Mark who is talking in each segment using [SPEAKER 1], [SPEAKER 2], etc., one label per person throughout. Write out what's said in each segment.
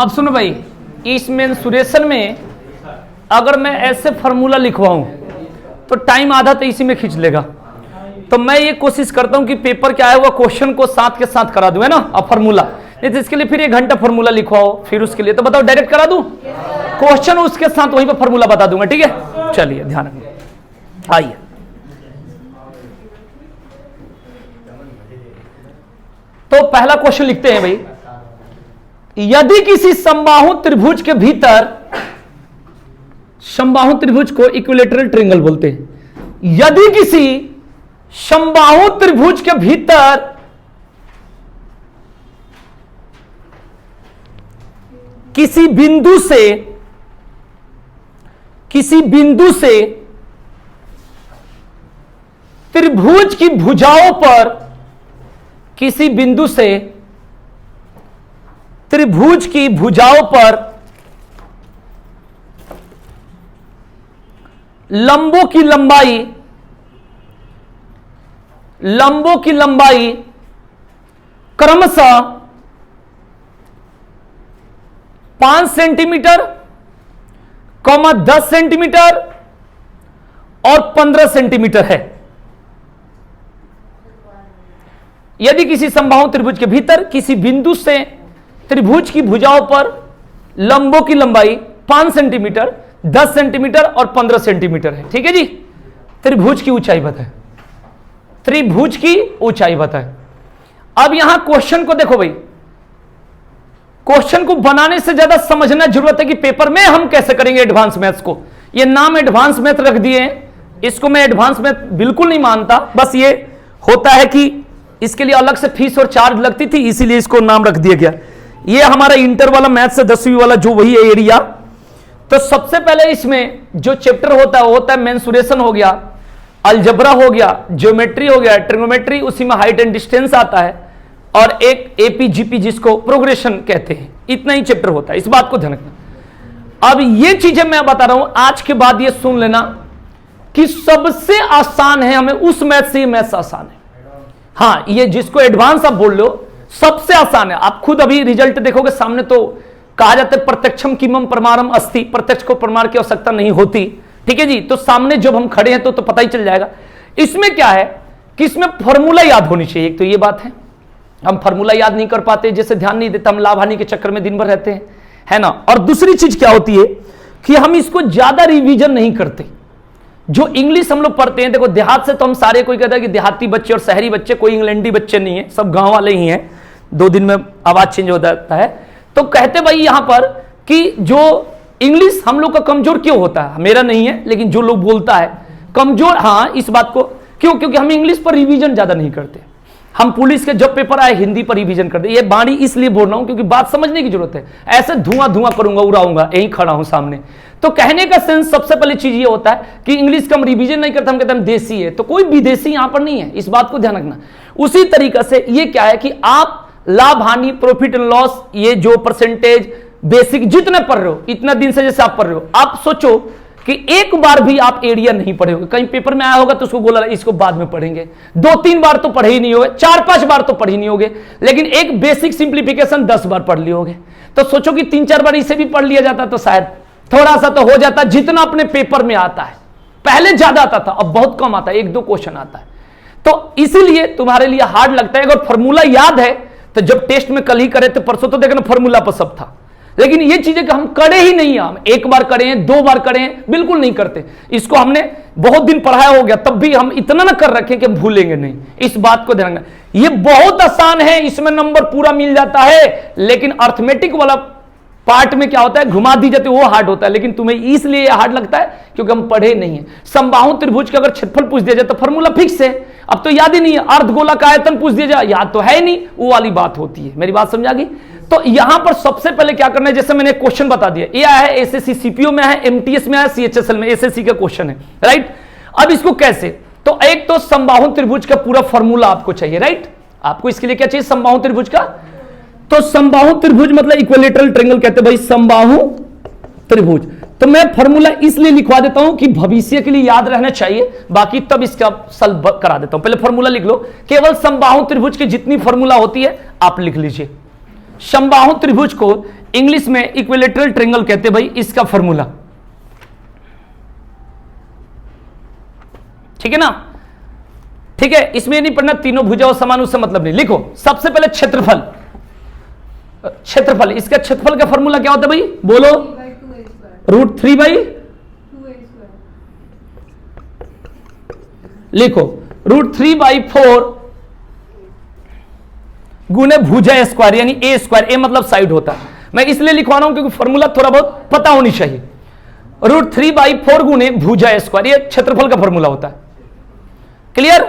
[SPEAKER 1] अब सुनो भाई, इस मेंसुरेशन में अगर मैं ऐसे फॉर्मूला लिखवाऊं तो टाइम आधा तो इसी में खींच लेगा। तो मैं ये कोशिश करता हूं कि पेपर क्या है वो क्वेश्चन को साथ के साथ करा दूं, है ना। अब फॉर्मूला नहीं तो इसके लिए फिर 1 घंटा फॉर्मूला लिखवाओ, फिर उसके लिए तो बताओ डायरेक्ट करा दूं क्वेश्चन, उसके साथ वहीं पर फॉर्मूला बता दूंगा, ठीक है। चलिए ध्यान रखिए, आइए तो पहला क्वेश्चन लिखते हैं भाई, यदि किसी समबाहु त्रिभुज के भीतर, समबाहु त्रिभुज को इक्विलेटरल ट्रायंगल बोलते हैं, यदि किसी समबाहु त्रिभुज के भीतर किसी बिंदु से त्रिभुज की भुजाओं पर, किसी बिंदु से त्रिभुज की भुजाओं पर लंबों की लंबाई क्रमशः 5 सेंटीमीटर, 10 सेंटीमीटर और 15 सेंटीमीटर है। यदि किसी समबाहु त्रिभुज के भीतर किसी बिंदु से त्रिभुज की भुजाओं पर लंबों की लंबाई 5 सेंटीमीटर, 10 सेंटीमीटर और 15 सेंटीमीटर है, ठीक है जी। त्रिभुज की ऊंचाई बताएं, त्रिभुज की ऊंचाई बताएं। अब यहां क्वेश्चन को देखो भाई, क्वेश्चन को बनाने से ज्यादा समझना जरूरत है कि पेपर में हम कैसे करेंगे एडवांस मैथ्स को। ये नाम एडवांस मैथ रख दिए, इसको मैं एडवांस मैथ बिल्कुल नहीं मानता, बस ये होता है कि इसके लिए अलग से फीस और चार्ज लगती थी, इसीलिए इसको नाम रख दिया गया। ये हमारा इंटर वाला मैथ से 10वीं वाला जो वही है एरिया। तो सबसे पहले इसमें जो चैप्टर होता है वो होता है मेंसुरेशन हो गया, अलजेब्रा हो गया, ज्योमेट्री हो गया, ट्रिग्नोमेट्री, उसी में हाइट एंड डिस्टेंस आता है, और एक एपीजीपी जिसको प्रोग्रेशन कहते हैं। इतना ही चैप्टर होता है, इस बात को ध्यान रखना। अब ये चीजें मैं बता रहा हूं, आज के बाद ये सुन लेना कि सबसे आसान है, हमें उस मैथ से ये मैथ्स आसान है। हाँ, ये जिसको एडवांस आप बोल लो सबसे आसान है। आप खुद अभी रिजल्ट देखोगे सामने, तो कहा जाता है प्रत्यक्षम किमम प्रमाणम अस्ति, प्रत्यक्ष को प्रमाण की आवश्यकता नहीं होती, ठीक है जी। तो सामने जब हम खड़े हैं तो पता ही चल जाएगा। इसमें क्या है कि इसमें फॉर्मूला याद होनी चाहिए, एक तो ये बात है। हम फॉर्मूला याद नहीं कर पाते, जैसे ध्यान नहीं देता, हम लाभ हानि के चक्कर में दिन भर रहते हैं, है ना। और दूसरी चीज क्या होती है कि हम इसको ज्यादा रिवीजन नहीं करते। जो इंग्लिश हम लोग पढ़ते हैं, देखो देहात से तो हम सारे, कोई कहता है कि देहाती बच्चे और शहरी बच्चे, कोई इंग्लैंडी बच्चे नहीं है, सब गांव वाले ही हैं। 2 दिन में आवाज चेंज हो जाता है। तो कहते भाई यहां पर कि जो इंग्लिश हम लोग का कमजोर क्यों होता है, मेरा नहीं है लेकिन जो लोग बोलता है कमजोर, हाँ इस बात को क्यों, क्योंकि हम इंग्लिश पर रिवीजन ज्यादा नहीं करते। हम पुलिस के जब पेपर आए हिंदी पर रिवीजन करते। ये बाणी इसलिए बोल रहा हूं क्योंकि बात समझने की जरूरत है। ऐसे धुआं करूंगा, उड़ाऊंगा, यहीं खड़ा हूं सामने। तो कहने का सेंस सबसे पहले चीज ये होता है कि इंग्लिश का हम रिवीजन नहीं करते, हम कहते हैं देसी है, तो कोई विदेशी यहां पर नहीं है, इस बात को ध्यान रखना। उसी तरीके से ये क्या है कि आप लाभ हानि, प्रॉफिट एंड लॉस, ये जो परसेंटेज बेसिक जितने पढ़ रहे हो, इतना दिन से जैसे आप पढ़ रहे हो, आप सोचो कि एक बार भी आप एरिया नहीं पढ़े होगे। कहीं पेपर में आया होगा तो उसको बोला इसको बाद में पढ़ेंगे, 2-3 बार तो पढ़े ही नहीं होगे, 4-5 बार तो पढ़े ही नहीं होगे, लेकिन एक बेसिक सिंप्लीफिकेशन 10 बार पढ़ लिए होगे। तो सोचो कि 3-4 बार इसे भी पढ़ लिया जाता तो शायद थोड़ा सा तो हो जाता, जितना अपने पेपर में आता है। पहले ज्यादा आता था, अब बहुत कम आता है, 1-2 क्वेश्चन आता है। तो इसीलिए तुम्हारे लिए हार्ड लगता है। अगर फॉर्मूला याद है तो जब टेस्ट में कल ही करे थे, परसों तो देखना फॉर्मूला पर सब था, लेकिन ये चीजें हम करे ही नहीं। हम 1 बार करे हैं, 2 बार करे हैं, बिल्कुल नहीं करते। इसको हमने बहुत दिन पढ़ाया हो गया, तब भी हम इतना ना कर रखे कि भूलेंगे नहीं, इस बात को ध्यान रखना। ये बहुत आसान है, इसमें नंबर पूरा मिल जाता है, लेकिन अर्थमेटिक वाला पार्ट में क्या होता है, घुमा दी जाती है, वो हार्ड होता है। लेकिन तुम्हें इसलिए हार्ड लगता है क्योंकि हम पढ़े नहीं है। समबाहु त्रिभुज का अगर क्षेत्रफल पूछ दिया जाए तो फॉर्मूला फिक्स है, अब तो याद ही नहीं है। अर्धगोला का आयतन पूछ दिया जाए, याद तो है नहीं, वो वाली बात होती है। मेरी बात समझा गई। तो यहां पर सबसे पहले क्या करना है, जैसे मैंने क्वेश्चन बता दिया, ये आया है एसएससी सीपीओ में है, एमटीएस में है, सीएचएसएल में, एसएससी का क्वेश्चन है, राइट। अब इसको कैसे, तो एक तो समबाहु त्रिभुज का पूरा फॉर्मूला आपको चाहिए, राइट। आपको इसके लिए क्या चाहिए, समबाहु त्रिभुज का। तो समबाहु त्रिभुज मतलब इक्विलेटरल ट्रायंगल कहते हैं भाई, समबाहु त्रिभुज। तो मैं फॉर्मूला इसलिए लिखवा देता हूं कि भविष्य के लिए याद रहना चाहिए, बाकी तब इसका सॉल्व करा देता हूं। पहले फॉर्मूला लिख लो, केवल समबाहु त्रिभुज की जितनी फॉर्मूला होती है आप लिख लीजिए। समबाहु त्रिभुज को इंग्लिश में इक्विलेटरल ट्रायंगल कहते हैं भाई इसका फॉर्मूला, ठीक है ना। ठीक है, इसमें नहीं पढ़ना तीनों भुजाओं समान, उससे मतलब नहीं। लिखो सबसे पहले क्षेत्रफल, क्षेत्रफल इसका क्षेत्रफल का फॉर्मूला क्या होता है भाई, बोलो। √3/, लिखो √3/4 गुने भुजा स्क्वायर यानी ए स्क्वायर, ए मतलब साइड होता है। मैं इसलिए लिखवा रहा हूं क्योंकि फॉर्मूला थोड़ा बहुत पता होनी चाहिए। √3/4 गुने भुजा स्क्वायर, ये क्षेत्रफल का फॉर्मूला होता है। क्लियर।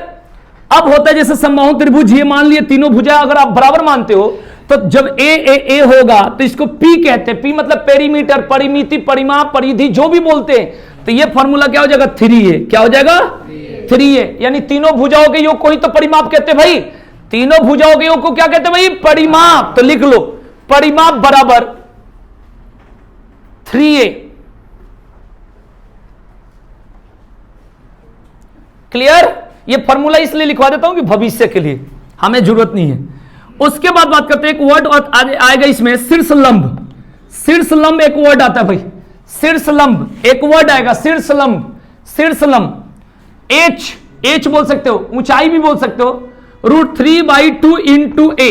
[SPEAKER 1] अब होता है जैसे समबाहु त्रिभुज, ये मान लिए तीनों भुजा अगर आप बराबर मानते हो तो जब ए होगा तो इसको पी कहते हैं। पी मतलब पेरीमीटर, परिमिति, परिमाप, परिधि, जो भी बोलते हैं। तो ये फॉर्मूला क्या हो जाएगा, 3a। क्या हो जाएगा, 3a। यानी तीनों भुजाओं के योग को ही तो परिमाप कहते हैं भाई। तीनों भुजाओं के योग को क्या कहते हैं भाई, परिमाप। तो लिख लो परिमाप बराबर 3a। क्लियर। ये फॉर्मूला इसलिए लिखवा देता हूं कि भविष्य के लिए हमें जरूरत नहीं है। उसके बाद बात करते हैं, एक वर्ड और आएगा इसमें, शीर्षलंब। शीर्षलंब एक वर्ड आता है भाई, शीर्षलंब एक वर्ड आएगा, शीर्षलंब। शीर्षलंब एच बोल सकते हो, ऊंचाई भी बोल सकते हो। √3/2 इंटू ए,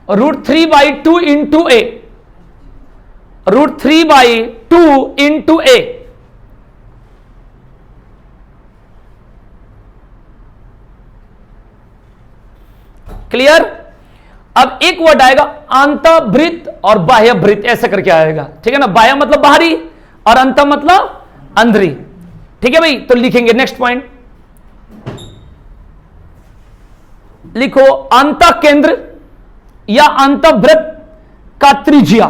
[SPEAKER 1] √3/2 इंटू ए, √3/2 इंटू ए। क्लियर। अब एक वर्ड आएगा अंतःवृत्त और बाह्यवृत्त, ऐसे करके आएगा, ठीक है ना। बाह्य मतलब बाहरी और अंत मतलब अंदरी, ठीक है भाई। तो लिखेंगे नेक्स्ट पॉइंट, लिखो अंतः केंद्र या अंतःवृत्त का त्रिज्या।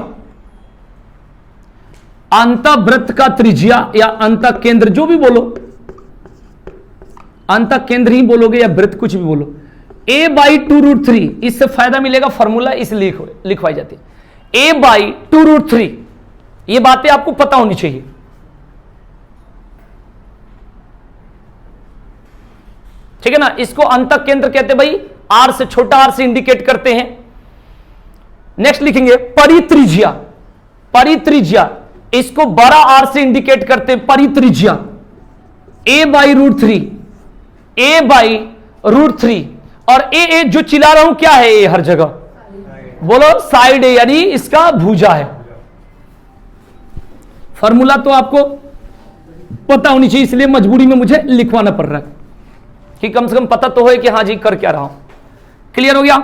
[SPEAKER 1] अंतःवृत्त का त्रिज्या या अंतः केंद्र, जो भी बोलो, अंतः केंद्र ही बोलोगे या वृत्त, कुछ भी बोलो। a/2 √3, इससे फायदा मिलेगा, फॉर्मूला इसलिए लिखवाई जाती है। a/2 √3, ये बातें आपको पता होनी चाहिए। ठीक है ना। इसको अंतः केंद्र कहते भाई, आर से छोटा आर से इंडिकेट करते हैं। नेक्स्ट लिखेंगे परित्रिज्या। परित्रिज्या इसको बड़ा आर से इंडिकेट करते हैं, परित्रिज्या a/√3, a/√3। और ए जो चिल्ला रहा हूं क्या है, ए हर जगह बोलो साइड, यानी इसका भुजा है। फॉर्मूला तो आपको पता होनी चाहिए, इसलिए मजबूरी में मुझे लिखवाना पड़ रहा है कि कम से कम पता तो हो कि हाँ जी कर क्या रहा हूं। क्लियर हो गया।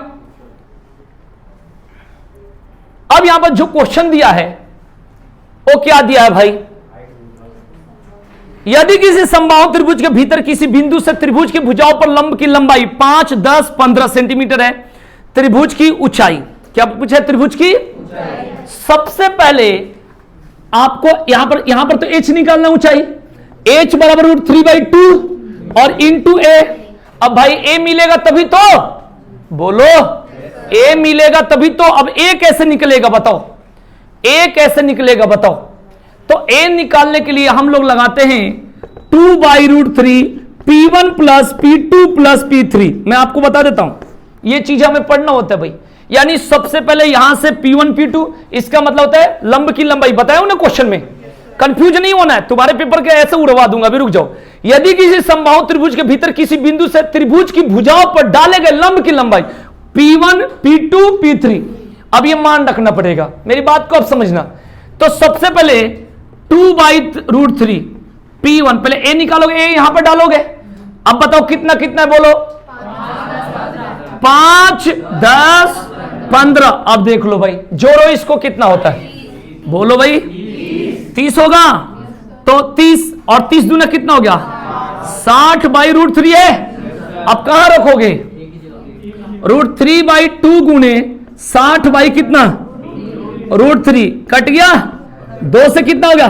[SPEAKER 1] अब यहां पर जो क्वेश्चन दिया है वो क्या दिया है भाई, यदि किसी समबाहु त्रिभुज के भीतर किसी बिंदु से त्रिभुज की भुजाओं पर लंब की लंबाई 5, 10, 15 सेंटीमीटर है, त्रिभुज की ऊंचाई क्या पूछा है, त्रिभुज की सबसे पहले आपको यहां पर तो एच निकालना, ऊंचाई एच बराबर √3/2 और इंटू ए। अब भाई ए मिलेगा तभी तो, बोलो ए मिलेगा तभी तो। अब ए कैसे निकलेगा बताओ, ए कैसे निकलेगा बताओ। तो ए निकालने के लिए हम लोग लगाते हैं 2/√3 P1 plus P2 plus P3। मैं आपको बता देता हूं, ये चीज हमें पढ़ना होता है भाई। यानी सबसे पहले यहां से P1 P2, इसका मतलब होता है लंब की लंबाई। बताया ना क्वेश्चन में, कंफ्यूज नहीं होना है, तुम्हारे पेपर के ऐसे उड़वा दूंगा, अभी रुक जाओ। यदि किसी समबाहु त्रिभुज के भीतर किसी बिंदु से त्रिभुज की भुजाओं पर डाले गए लंब की लंबाई P1 P2 P3। अब ये मान रखना पड़ेगा, मेरी बात को अब समझना। तो सबसे पहले 2/√3 P1, पहले ए निकालोगे, ए यहां पर डालोगे। अब बताओ कितना कितना है, बोलो 5, 10, 15। अब देख लो भाई, जोड़ो इसको, कितना होता है, बोलो भाई 30 होगा। तो 30 और 30 दूना कितना हो गया, 60/√3 है। अब कहां रखोगे, √3/2 गुने 60 कितना, √3 कट गया, 2 से कितना हो गया।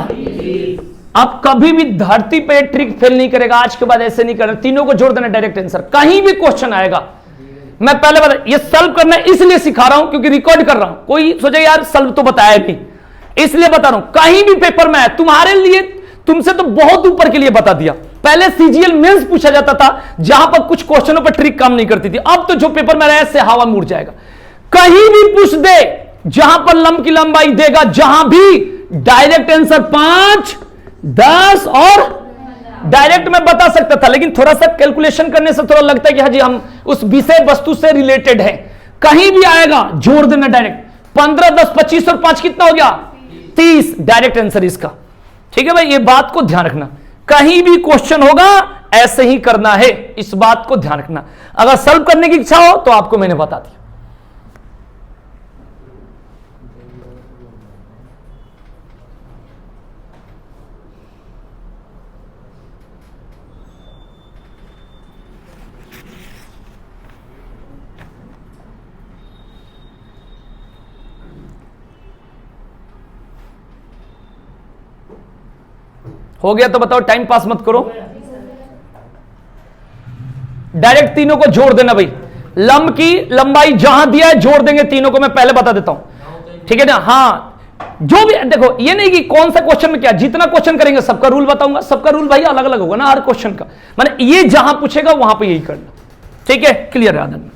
[SPEAKER 1] अब कभी भी धरती पे ट्रिक फेल नहीं करेगा, आज के बाद ऐसे नहीं करना, तीनों को जोड़ देना डायरेक्ट आंसर। कहीं भी क्वेश्चन आएगा, मैं पहले बता, ये सॉल्व करना इसलिए सिखा रहा हूं क्योंकि रिकॉर्ड कर रहा हूं। कोई सोचे यार सॉल्व तो बताया नहीं, इसलिए बता रहा हूं। कहीं भी पेपर में है तुम्हारे लिए, तुमसे तो बहुत ऊपर के लिए बता दिया। पहले सीजीएल मेंस पूछा जाता था जहां पर कुछ क्वेश्चनों पर ट्रिक काम नहीं करती थी। अब तो जो पेपर में रहा है हवा मुड़ जाएगा। कहीं भी पूछ दे जहां पर लंब की लंबाई देगा, जहां भी डायरेक्ट आंसर 5, 10 और डायरेक्ट में बता सकता था, लेकिन थोड़ा सा कैलकुलेशन करने से थोड़ा लगता है कि हाँ जी हम उस विषय वस्तु से रिलेटेड है, कहीं भी आएगा जोड़ देना डायरेक्ट। 15, 10, 25 और 5 कितना हो गया? 30 डायरेक्ट आंसर इसका। ठीक है भाई, ये बात को ध्यान रखना, कहीं भी क्वेश्चन होगा ऐसे ही करना है, इस बात को ध्यान रखना। अगर सॉल्व करने की इच्छा हो तो आपको मैंने बता दिया। हो गया तो बताओ, टाइम पास मत करो, डायरेक्ट तीनों को जोड़ देना भाई। लंब की लंबाई जहां दिया है जोड़ देंगे तीनों को, मैं पहले बता देता हूं, ठीक है ना। हाँ, जो भी देखो, ये नहीं कि कौन सा क्वेश्चन में क्या, जितना क्वेश्चन करेंगे सबका रूल बताऊंगा, सबका रूल भाई अलग अलग होगा ना हर क्वेश्चन का, माने ये जहां पूछेगा वहां पे यही करना, ठीक है, क्लियर है आदमी।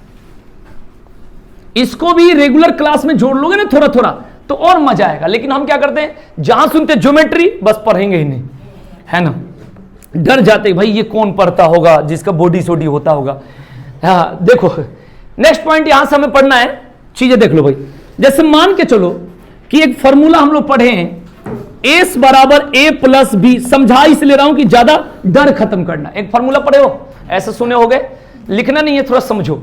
[SPEAKER 1] इसको भी रेगुलर क्लास में जोड़ लोगे ना थोड़ा थोड़ा तो और मजा आएगा, लेकिन हम क्या करते हैं, जहां सुनते ज्योमेट्री बस पढ़ेंगे ही नहीं, है ना, डर जाते भाई ये कौन पढ़ता होगा जिसका बॉडी सोडी होता होगा। हाँ देखो, नेक्स्ट पॉइंट यहां से हमें पढ़ना है, चीजें देख लो भाई। जैसे मान के चलो कि एक फॉर्मूला हम लोग पढ़े हैं, एस बराबर ए प्लस बी, समझा इसलिए रहा हूं कि ज्यादा डर खत्म करना। एक फॉर्मूला पढ़े हो, ऐसे सुने होगे, लिखना नहीं है, थोड़ा समझो।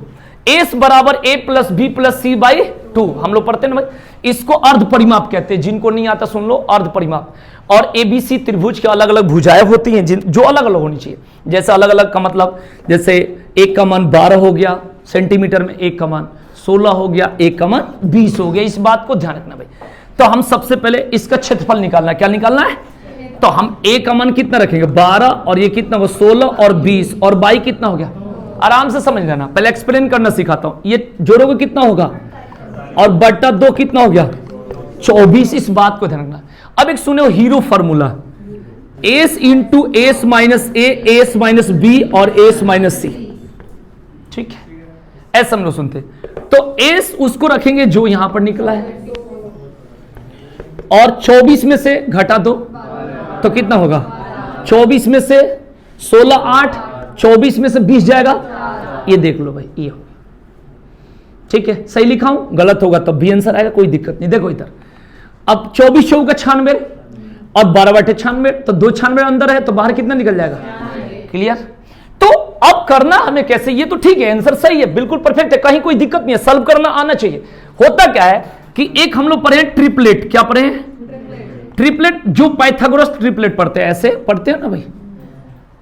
[SPEAKER 1] एस बराबर A plus B plus C by 2 हम लोग पढ़ते हैं ना भाई, इसको अर्ध परिमाप कहते हैं, जिनको नहीं आता सुन लो, अर्ध परिमाप। और एबीसी त्रिभुज के अलग अलग भुजाएं होती हैं जो अलग अलग होनी चाहिए, जैसे अलग अलग का मतलब, जैसे एक का मान 12 हो गया सेंटीमीटर में, एक का मान 16 हो गया, एक का मान 20 हो गया, इस बात को ध्यान रखना भाई। तो हम सबसे पहले इसका क्षेत्रफल निकालना है, क्या निकालना है, तो हम ए का मान कितना रखेंगे 12, और ये कितना होगा 16 और 20, और बाई कितना हो गया, आराम से समझ लेना, पहले एक्सप्लेन करना सिखाता हूं। ये जोड़ोगे कितना होगा, और बटा 2 कितना हो गया 24, इस बात को ध्यान रखना। अब एक सुने हो hero formula, S into S minus A, S minus B और एस माइनस सी, ठीक है, ऐसा हम लोग सुनते। तो एस उसको रखेंगे जो यहां पर निकला है, और 24 में से घटा दो तो कितना होगा, 24 में से 16 8, 24 में से 20 जाएगा, ये देख लो भाई, ये होगा, ठीक है, सही लिखा हूं, गलत होगा तब भी आंसर आएगा, कोई दिक्कत नहीं। देखो इधर, अब 24 चौका 96 और 12 बटे 96, तो 2 96 अंदर है, तो बाहर कितना निकल जाएगा, क्लियर। तो अब करना हमें कैसे, ये तो ठीक है, आंसर सही है, बिल्कुल परफेक्ट है, कहीं कोई दिक्कत नहीं है, सॉल्व करना आना चाहिए। होता क्या है कि एक हम लोग पढ़े हैं ट्रिपलेट, क्या पढ़े हैं, ट्रिपलेट, जो पाइथागोरस ट्रिपलेट पढ़ते हैं, ऐसे पढ़ते हैं ना भाई,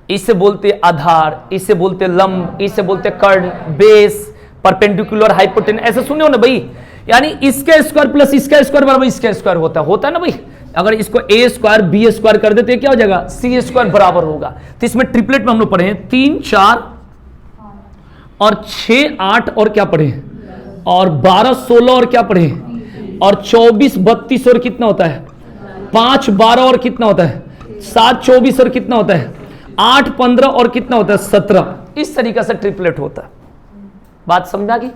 [SPEAKER 1] इसे बोलते आधार, इसे बोलते लंब, इसे बोलते कर्ण, बेस, परपेंडिकुलर, हाइपोटेन्यूस, ऐसे सुने हो ना भाई, यानी इसका स्क्वायर प्लस इसका स्क्वायर बराबर इसका स्क्वायर होता है ना भाई। अगर इसको ए स्क्वायर बी स्क्वायर कर देते क्या हो जाएगा, सी स्क्वायर बराबर होगा। तो इसमें ट्रिपलेट में हम लोग पढ़े हैं 3 4 और 6 8 और क्या पढ़े हैं, और 12 16 और क्या पढ़े हैं, और 24 32 और कितना होता है 5 12 और कितना होता है 7 24 और कितना होता है 8 15 और कितना होता है 17। इस तरीके से ट्रिपलेट होता है, बात समझा गई।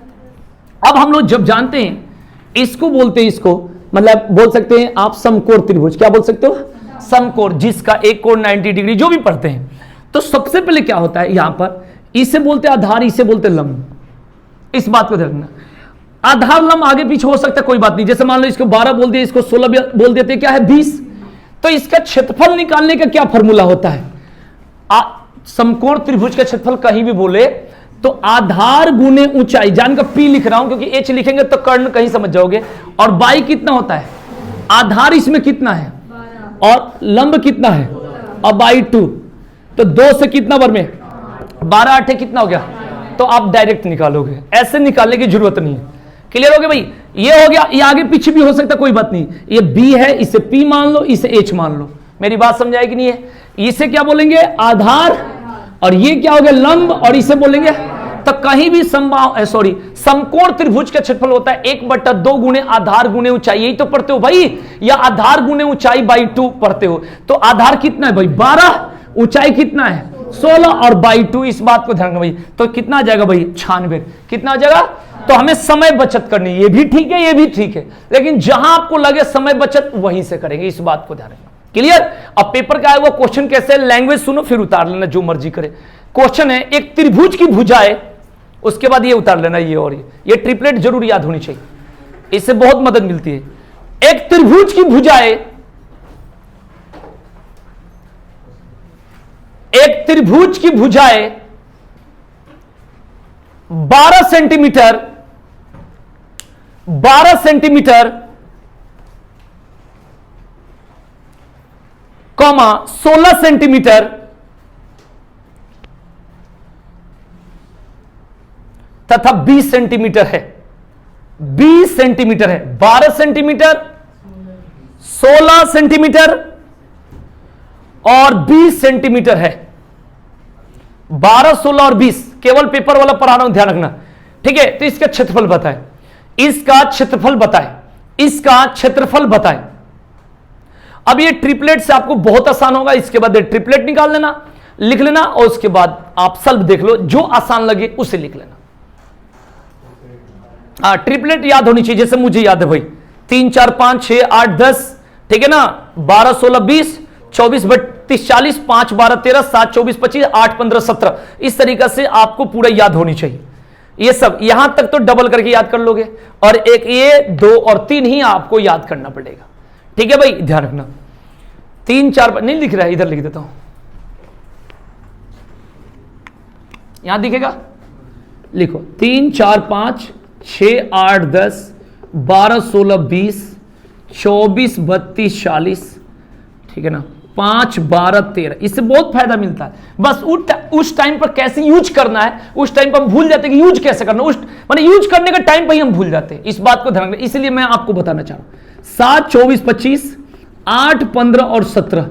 [SPEAKER 1] अब हम लोग जब जानते हैं, इसको बोलते हैं, इसको मतलब बोल सकते हैं आप समकोण त्रिभुज, क्या बोल सकते हो, समकोण, जिसका एक कोण 90 डिग्री, जो भी पढ़ते हैं। तो सबसे पहले क्या होता है यहां पर, इसे बोलते हैं आधार, इसे बोलते हैं लंब, इस बात को ध्यान रखना। आधार लंब आगे पीछे हो सकता है, कोई बात नहीं, जैसे मान लो इसको 12 बोल दिया, इसको 16 बोल देते, क्या है 20। तो इसका क्षेत्रफल निकालने का क्या फॉर्मूला होता है, समकोण त्रिभुज का क्षेत्रफल कहीं भी बोले तो आधार गुने ऊंचाई, जानकर पी लिख रहा हूं क्योंकि एच लिखेंगे तो कर्ण कहीं समझ जाओगे, और बाई कितना होता है, आधार इसमें कितना है, और लंब कितना है, और बाई 2, तो 2 से कितना बार में 12 8 कितना हो गया, तो आप डायरेक्ट निकालोगे, ऐसे निकालने की जरूरत नहीं है। क्लियर हो गया भाई, ये हो गया, ये आगे पीछे भी हो सकता है, कोई बात नहीं, ये बी है, इसे पी मान लो, इसे एच मान लो, मेरी बात समझाई कि नहीं है। इसे क्या बोलेंगे आधार, और ये क्या हो गया लंब, और इसे बोलेंगे, तो कहीं भी समकोण त्रिभुज का क्षेत्रफल होता है 1/2 गुणे आधार गुणे ऊंचाई, यही तो पढ़ते हो भाई, या आधार गुणे ऊंचाई बाई 2 पढ़ते हो। तो आधार कितना है भाई 12, ऊंचाई कितना है 16 और बाई 2, इस बात को ध्यान रखना भाई। तो कितना आ जाएगा भाई 96, कितना आ जाएगा तो हमें समय बचत करनी, ये भी ठीक है, ये भी ठीक है, लेकिन जहां आपको लगे समय बचत वहीं से करेंगे, इस बात को ध्यान रखना। क्लियर? अब पेपर का है वो क्वेश्चन कैसे, लैंग्वेज सुनो फिर उतार लेना जो मर्जी करे। क्वेश्चन है एक त्रिभुज की भुजाएं, उसके बाद ये उतार लेना, ये और ये ट्रिपलेट जरूर याद होनी चाहिए, इससे बहुत मदद मिलती है। एक त्रिभुज की भुजाएं, एक त्रिभुज की भुजाएं 12 सेंटीमीटर 16 सेंटीमीटर तथा 20 सेंटीमीटर है। 20 सेंटीमीटर है, 12 सेंटीमीटर, 16 सेंटीमीटर और 20 सेंटीमीटर है। 12, 16 और 20 केवल पेपर वाला पढ़ा रहा हूं, ध्यान रखना, ठीक है। तो इसका क्षेत्रफल बताएं, इसका क्षेत्रफल बताएं, इसका क्षेत्रफल बताएं। अब ये ट्रिपलेट से आपको बहुत आसान होगा, इसके बाद ट्रिपलेट निकाल लेना, लिख लेना, और उसके बाद आप सल्व देख लो, जो आसान लगे उसे लिख लेना। ट्रिपलेट याद होनी चाहिए, जैसे मुझे याद है भाई, 3, 4, 5, 6, 8, 10, ठीक है ना, 12, 16, 20, 24, 32, 40, 5, 12, 13, 7, 24, 25, 8, 15, 17, इस तरीका से आपको पूरा याद होनी चाहिए। ये सब यहां तक तो डबल करके याद कर लोगे, और एक ये 2 और 3 ही आपको याद करना पड़ेगा, ठीक है भाई, ध्यान रखना। 3, 4 नहीं लिख रहा है, इधर लिख देता हूं, यहां दिखेगा, लिखो 3, 4, 5, 6, 8, 10, 12, 16, 20, 24, 32, 40, ठीक है ना, 5, 12, 13, इससे बहुत फायदा मिलता है। बस उस टाइम पर कैसे यूज करना है, उस टाइम पर हम भूल जाते हैं कि यूज कैसे करना, उस माने यूज करने का टाइम पर ही हम भूल जाते हैं, इस बात को ध्यान रखना, इसलिए मैं आपको बताना चाह रहा हूं। 7, 24, 25, 8, 15 और 17,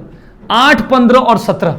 [SPEAKER 1] 8, 15 और 17,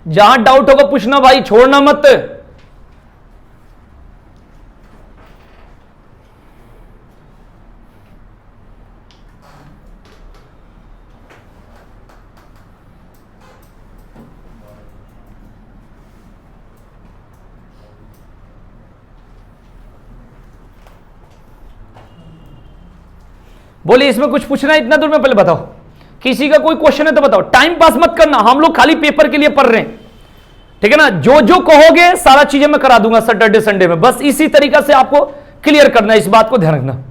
[SPEAKER 1] जहां डाउट होगा पूछना भाई, छोड़ना मत। बोलिए, इसमें कुछ पूछना है इतना दूर में, पहले बताओ, किसी का कोई क्वेश्चन है तो बताओ। टाइम पास मत करना, हम लोग खाली पेपर के लिए पढ़ रहे हैं, ठीक है ना। जो जो कहोगे सारा चीजें मैं करा दूंगा सैटरडे संडे में, बस इसी तरीका से आपको क्लियर करना है, इस बात को ध्यान रखना।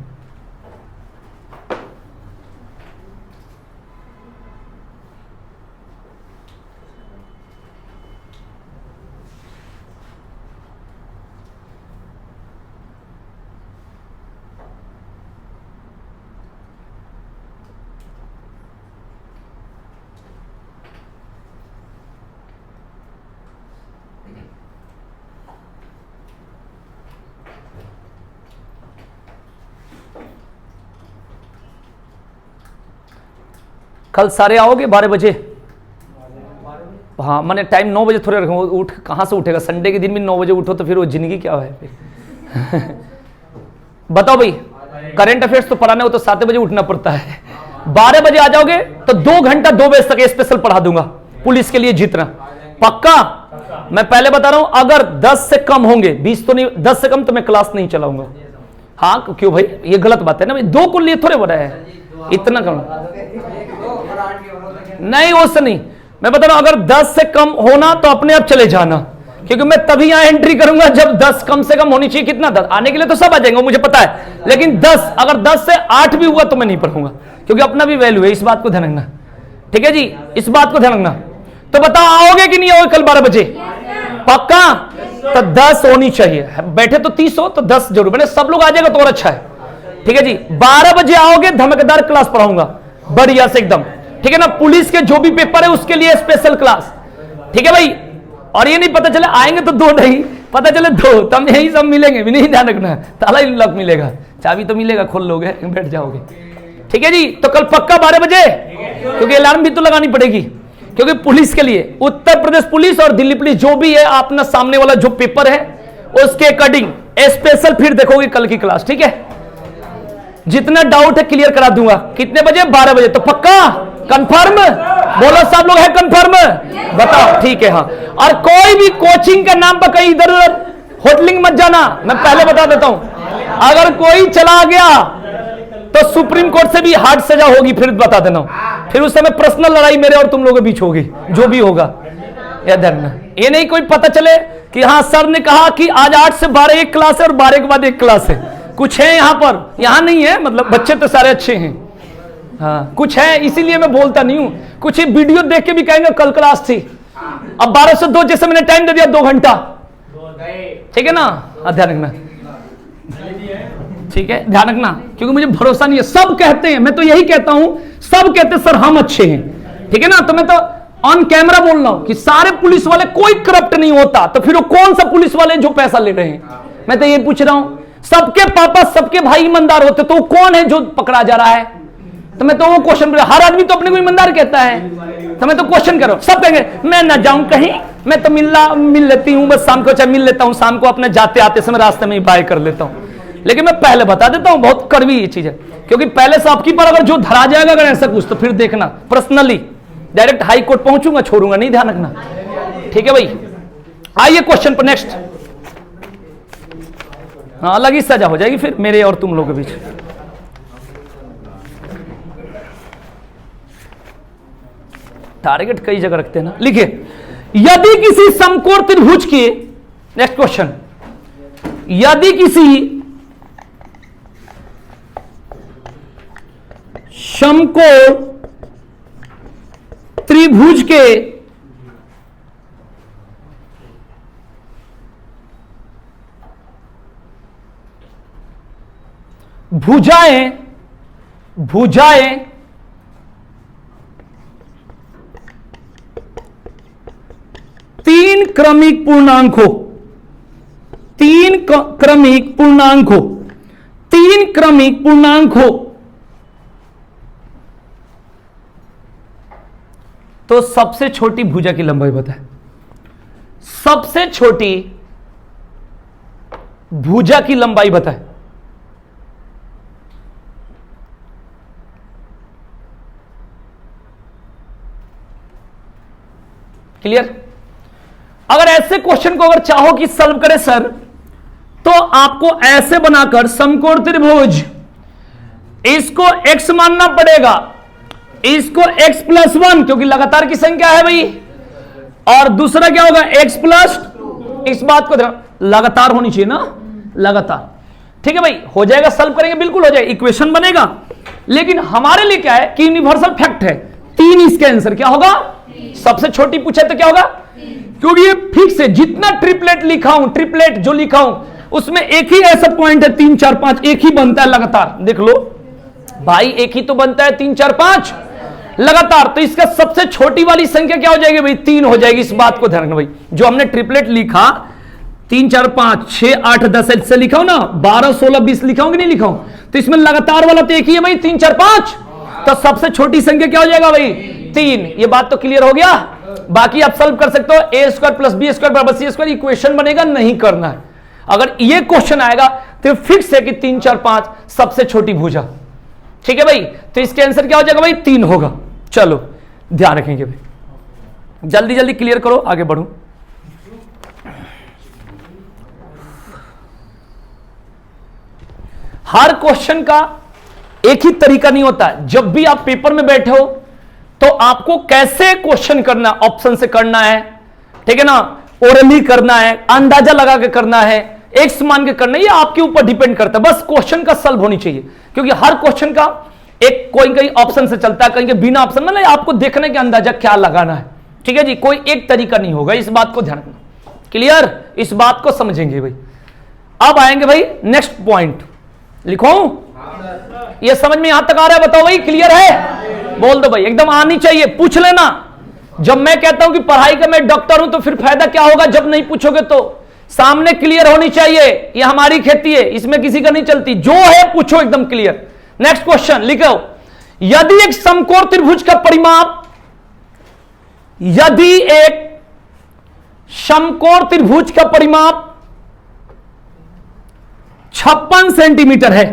[SPEAKER 1] कल सारे आओगे 12 बजे? हाँ, मैंने टाइम 9 बजे थोड़े रखूँ, उठ कहाँ से उठेगा, संडे के दिन भी 9 बजे उठो तो फिर वो जिंदगी क्या है फिर। बताओ भाई, करंट अफेयर्स तो पढ़ाने हो तो 7 बजे उठना पड़ता है, 12 बजे आ जाओगे तो 2 घंटा 2 बजे तक स्पेशल पढ़ा दूंगा पुलिस के लिए जीतना, पक्का। मैं पहले बता रहा हूं, अगर 10 से कम होंगे, 20 तो नहीं, 10 से कम तो मैं क्लास नहीं चलाऊंगा। हाँ क्यों भाई, ये गलत बात है ना भाई, 2 को लिए थोड़े बड़ा है, इतना कम नहीं, वो से नहीं, मैं बता रहा हूं अगर 10 से कम होना तो अपने आप चले जाना, क्योंकि मैं तभी यहां एंट्री करूंगा जब 10 कम से कम होनी चाहिए। कितना 10? आने के लिए तो सब आ जाएंगे, मुझे पता है, लेकिन 10 अगर 10 से 8 भी हुआ तो मैं नहीं पढ़ूंगा, क्योंकि अपना भी वैल्यू है, इस बात को ध्यान रखना, ठीक है जी, इस बात को ध्यान रखना। तो बताओ आओगे कि नहीं आओगे कल 12 बजे? पक्का? तो 10 होनी चाहिए, बैठे तो 30 हो तो 10 जरूर, मैंने सब लोग आ जाएगा तो और अच्छा है, ठीक है जी। 12 बजे आओगे, धमाकेदार क्लास पढ़ाऊंगा बढ़िया से एकदम, ठीक है ना। पुलिस के जो भी पेपर है उसके लिए स्पेशल क्लास, ठीक है भाई। और ये नहीं पता चले आएंगे तो 2 नहीं, पता चले 2, तब यही सब मिलेंगे भी नहीं, ध्यान रखना, ताला ही लॉक मिलेगा, चाबी तो मिलेगा, खोल लोगे, बैठ जाओगे। ठीक है जी, तो कल पक्का 12 बजे, क्योंकि अलार्म भी तो लगानी पड़ेगी, क्योंकि पुलिस के लिए उत्तर प्रदेश पुलिस और दिल्ली पुलिस जो भी है, अपना सामने वाला जो पेपर है उसके अकॉर्डिंग स्पेशल फिर देखोगे कल की क्लास। ठीक है, जितना डाउट है क्लियर करा दूंगा। कितने बजे? 12 बजे। तो पक्का कंफर्म बोलो सब लोग, है कंफर्म? बताओ। ठीक है, हाँ। और कोई भी कोचिंग का नाम पर कहीं इधर उधर होटलिंग मत जाना, मैं पहले बता देता हूं। अगर कोई चला गया तो सुप्रीम कोर्ट से भी हार्ड सजा होगी, फिर बता देना। फिर उस समय पर्सनल लड़ाई मेरे और तुम लोगों के बीच होगी, जो भी होगा याद रखना। ये नहीं कोई पता चले कि हाँ सर ने कहा कि आज 8 से 12 एक क्लास है और 12 के बाद एक क्लास है। कुछ है यहाँ पर, यहाँ नहीं है, मतलब बच्चे तो सारे अच्छे हैं, हाँ कुछ है, इसीलिए मैं बोलता नहीं हूं। कुछ ही वीडियो देख के भी कहेंगे कल क्लास थी। अब 12 से 2 जैसे मैंने टाइम दे दिया 2 घंटा, ठीक है ना, ध्यान रखना। ठीक है, ध्यान रखना, क्योंकि मुझे भरोसा नहीं है। सब कहते हैं, मैं तो यही कहता हूं, सब कहते हैं सर हम अच्छे हैं, ठीक है ना। तो मैं तो ऑन कैमरा बोल रहा हूं कि सारे पुलिस वाले कोई करप्ट नहीं होता, तो फिर वो कौन सा पुलिस वाले जो पैसा ले रहे हैं? मैं तो ये पूछ रहा हूं। सबके पापा सबके भाई ईमानदार होते, तो कौन है जो पकड़ा जा रहा है? तो मैं तो वो क्वेश्चन, हर आदमी तो अपने को ईमानदार कहता है, तो मैं तो क्वेश्चन करो। सब कहेंगे मैं ना जाऊं कहीं, मैं तो मिल लेती हूं, बस शाम को चाहे मिल लेता हूं, शाम को अपने जाते आते समय रास्ते में ही बाय कर लेता हूं। लेकिन मैं पहले बता देता हूं, बहुत कड़वी ये चीज है, क्योंकि पहले से आपकी पर अगर जो धरा जाएगा अगर ऐसा कुछ, तो फिर देखना पर्सनली डायरेक्ट हाई कोर्ट पहुंचूंगा, छोड़ूंगा नहीं, ध्यान रखना। ठीक है भाई, आइए क्वेश्चन पर नेक्स्ट। हाँ, अलग ही सजा हो जाएगी फिर मेरे और तुम लोगों के बीच। टारगेट कई जगह रखते हैं ना, लिखिए यदि किसी समकोण त्रिभुज के, नेक्स्ट क्वेश्चन, यदि किसी समकोण त्रिभुज के भुजाएं तीन क्रमिक पूर्णांक हो तो सबसे छोटी भुजा की लंबाई बताए। सबसे छोटी भुजा की लंबाई बताए। क्लियर? अगर ऐसे क्वेश्चन को अगर चाहो कि सॉल्व करे सर, तो आपको ऐसे बनाकर समकोण त्रिभुज, इसको x मानना पड़ेगा, इसको x+1 क्योंकि लगातार की संख्या है भाई, और दूसरा क्या होगा x+, इस बात को लगातार होनी चाहिए ना, लगातार। ठीक है भाई, हो जाएगा, सॉल्व करेंगे, बिल्कुल हो जाएगा, इक्वेशन बनेगा। लेकिन हमारे लिए क्या है कि यूनिवर्सल फैक्ट है 3, इसका आंसर क्या होगा? सबसे छोटी पूछे तो क्या होगा? क्योंकि ये फिक्स है, जितना ट्रिपलेट लिखा हूं, ट्रिपलेट जो लिखा हूं उसमें एक ही ऐसा पॉइंट है 3 4 5, एक ही बनता है लगातार। देख लो भाई, एक ही तो बनता है 3 4 5 लगातार, तो इसका सबसे छोटी वाली संख्या क्या हो जाएगी भाई? 3 हो जाएगी। इस बात को ध्यान रखना भाई, जो हमने ट्रिपलेट लिखा 3 4 5 6 8 10 से लिखा हूं ना, 12 16 20 लिखा हूं कि नहीं लिखा हूं, तो इसमें लगातार वाला तो एक ही है भाई, 3 4 5, तो सबसे छोटी संख्या क्या हो जाएगा भाई? 3। ये बात तो क्लियर हो गया। बाकी आप सॉल्व कर सकते हो, a² + b² = c², इक्वेशन बनेगा, नहीं करना है। अगर ये क्वेश्चन आएगा तो फिक्स है कि 3 4 5 सबसे छोटी भुजा। ठीक है भाई, तो इसके आंसर क्या हो जाएगा भाई? 3 होगा। चलो ध्यान रखेंगे भाई, जल्दी जल्दी क्लियर करो, आगे बढ़ूं। हर क्वेश्चन का एक ही तरीका नहीं होता है। जब भी आप पेपर में बैठे हो तो आपको कैसे क्वेश्चन करना, ऑप्शन से करना है, ठीक है ना, ओरली करना है, अंदाजा लगा के करना है, एक्स मान के करना है, ये आपके ऊपर डिपेंड करता है। बस क्वेश्चन का सॉल्व होनी चाहिए, क्योंकि हर क्वेश्चन का एक कोई कहीं ऑप्शन से चलता है, कहीं बिना ऑप्शन में, आपको देखने के अंदाजा क्या लगाना है। ठीक है जी, कोई एक तरीका नहीं होगा, इस बात को ध्यान रखना। क्लियर? इस बात को समझेंगे भाई। अब आएंगे भाई नेक्स्ट पॉइंट, लिखो ये समझ में यहां तक आ रहा है? बताओ भाई, क्लियर है? बोल दो भाई, एकदम आनी चाहिए, पूछ लेना। जब मैं कहता हूं कि पढ़ाई का मैं डॉक्टर हूं, तो फिर फायदा क्या होगा जब नहीं पूछोगे तो? सामने क्लियर होनी चाहिए, ये हमारी खेती है, इसमें किसी का नहीं चलती, जो है पूछो एकदम क्लियर। नेक्स्ट क्वेश्चन लिखो, यदि एक समकोण त्रिभुज का परिमाप, यदि एक समकोण त्रिभुज का परिमाप 56 सेंटीमीटर है,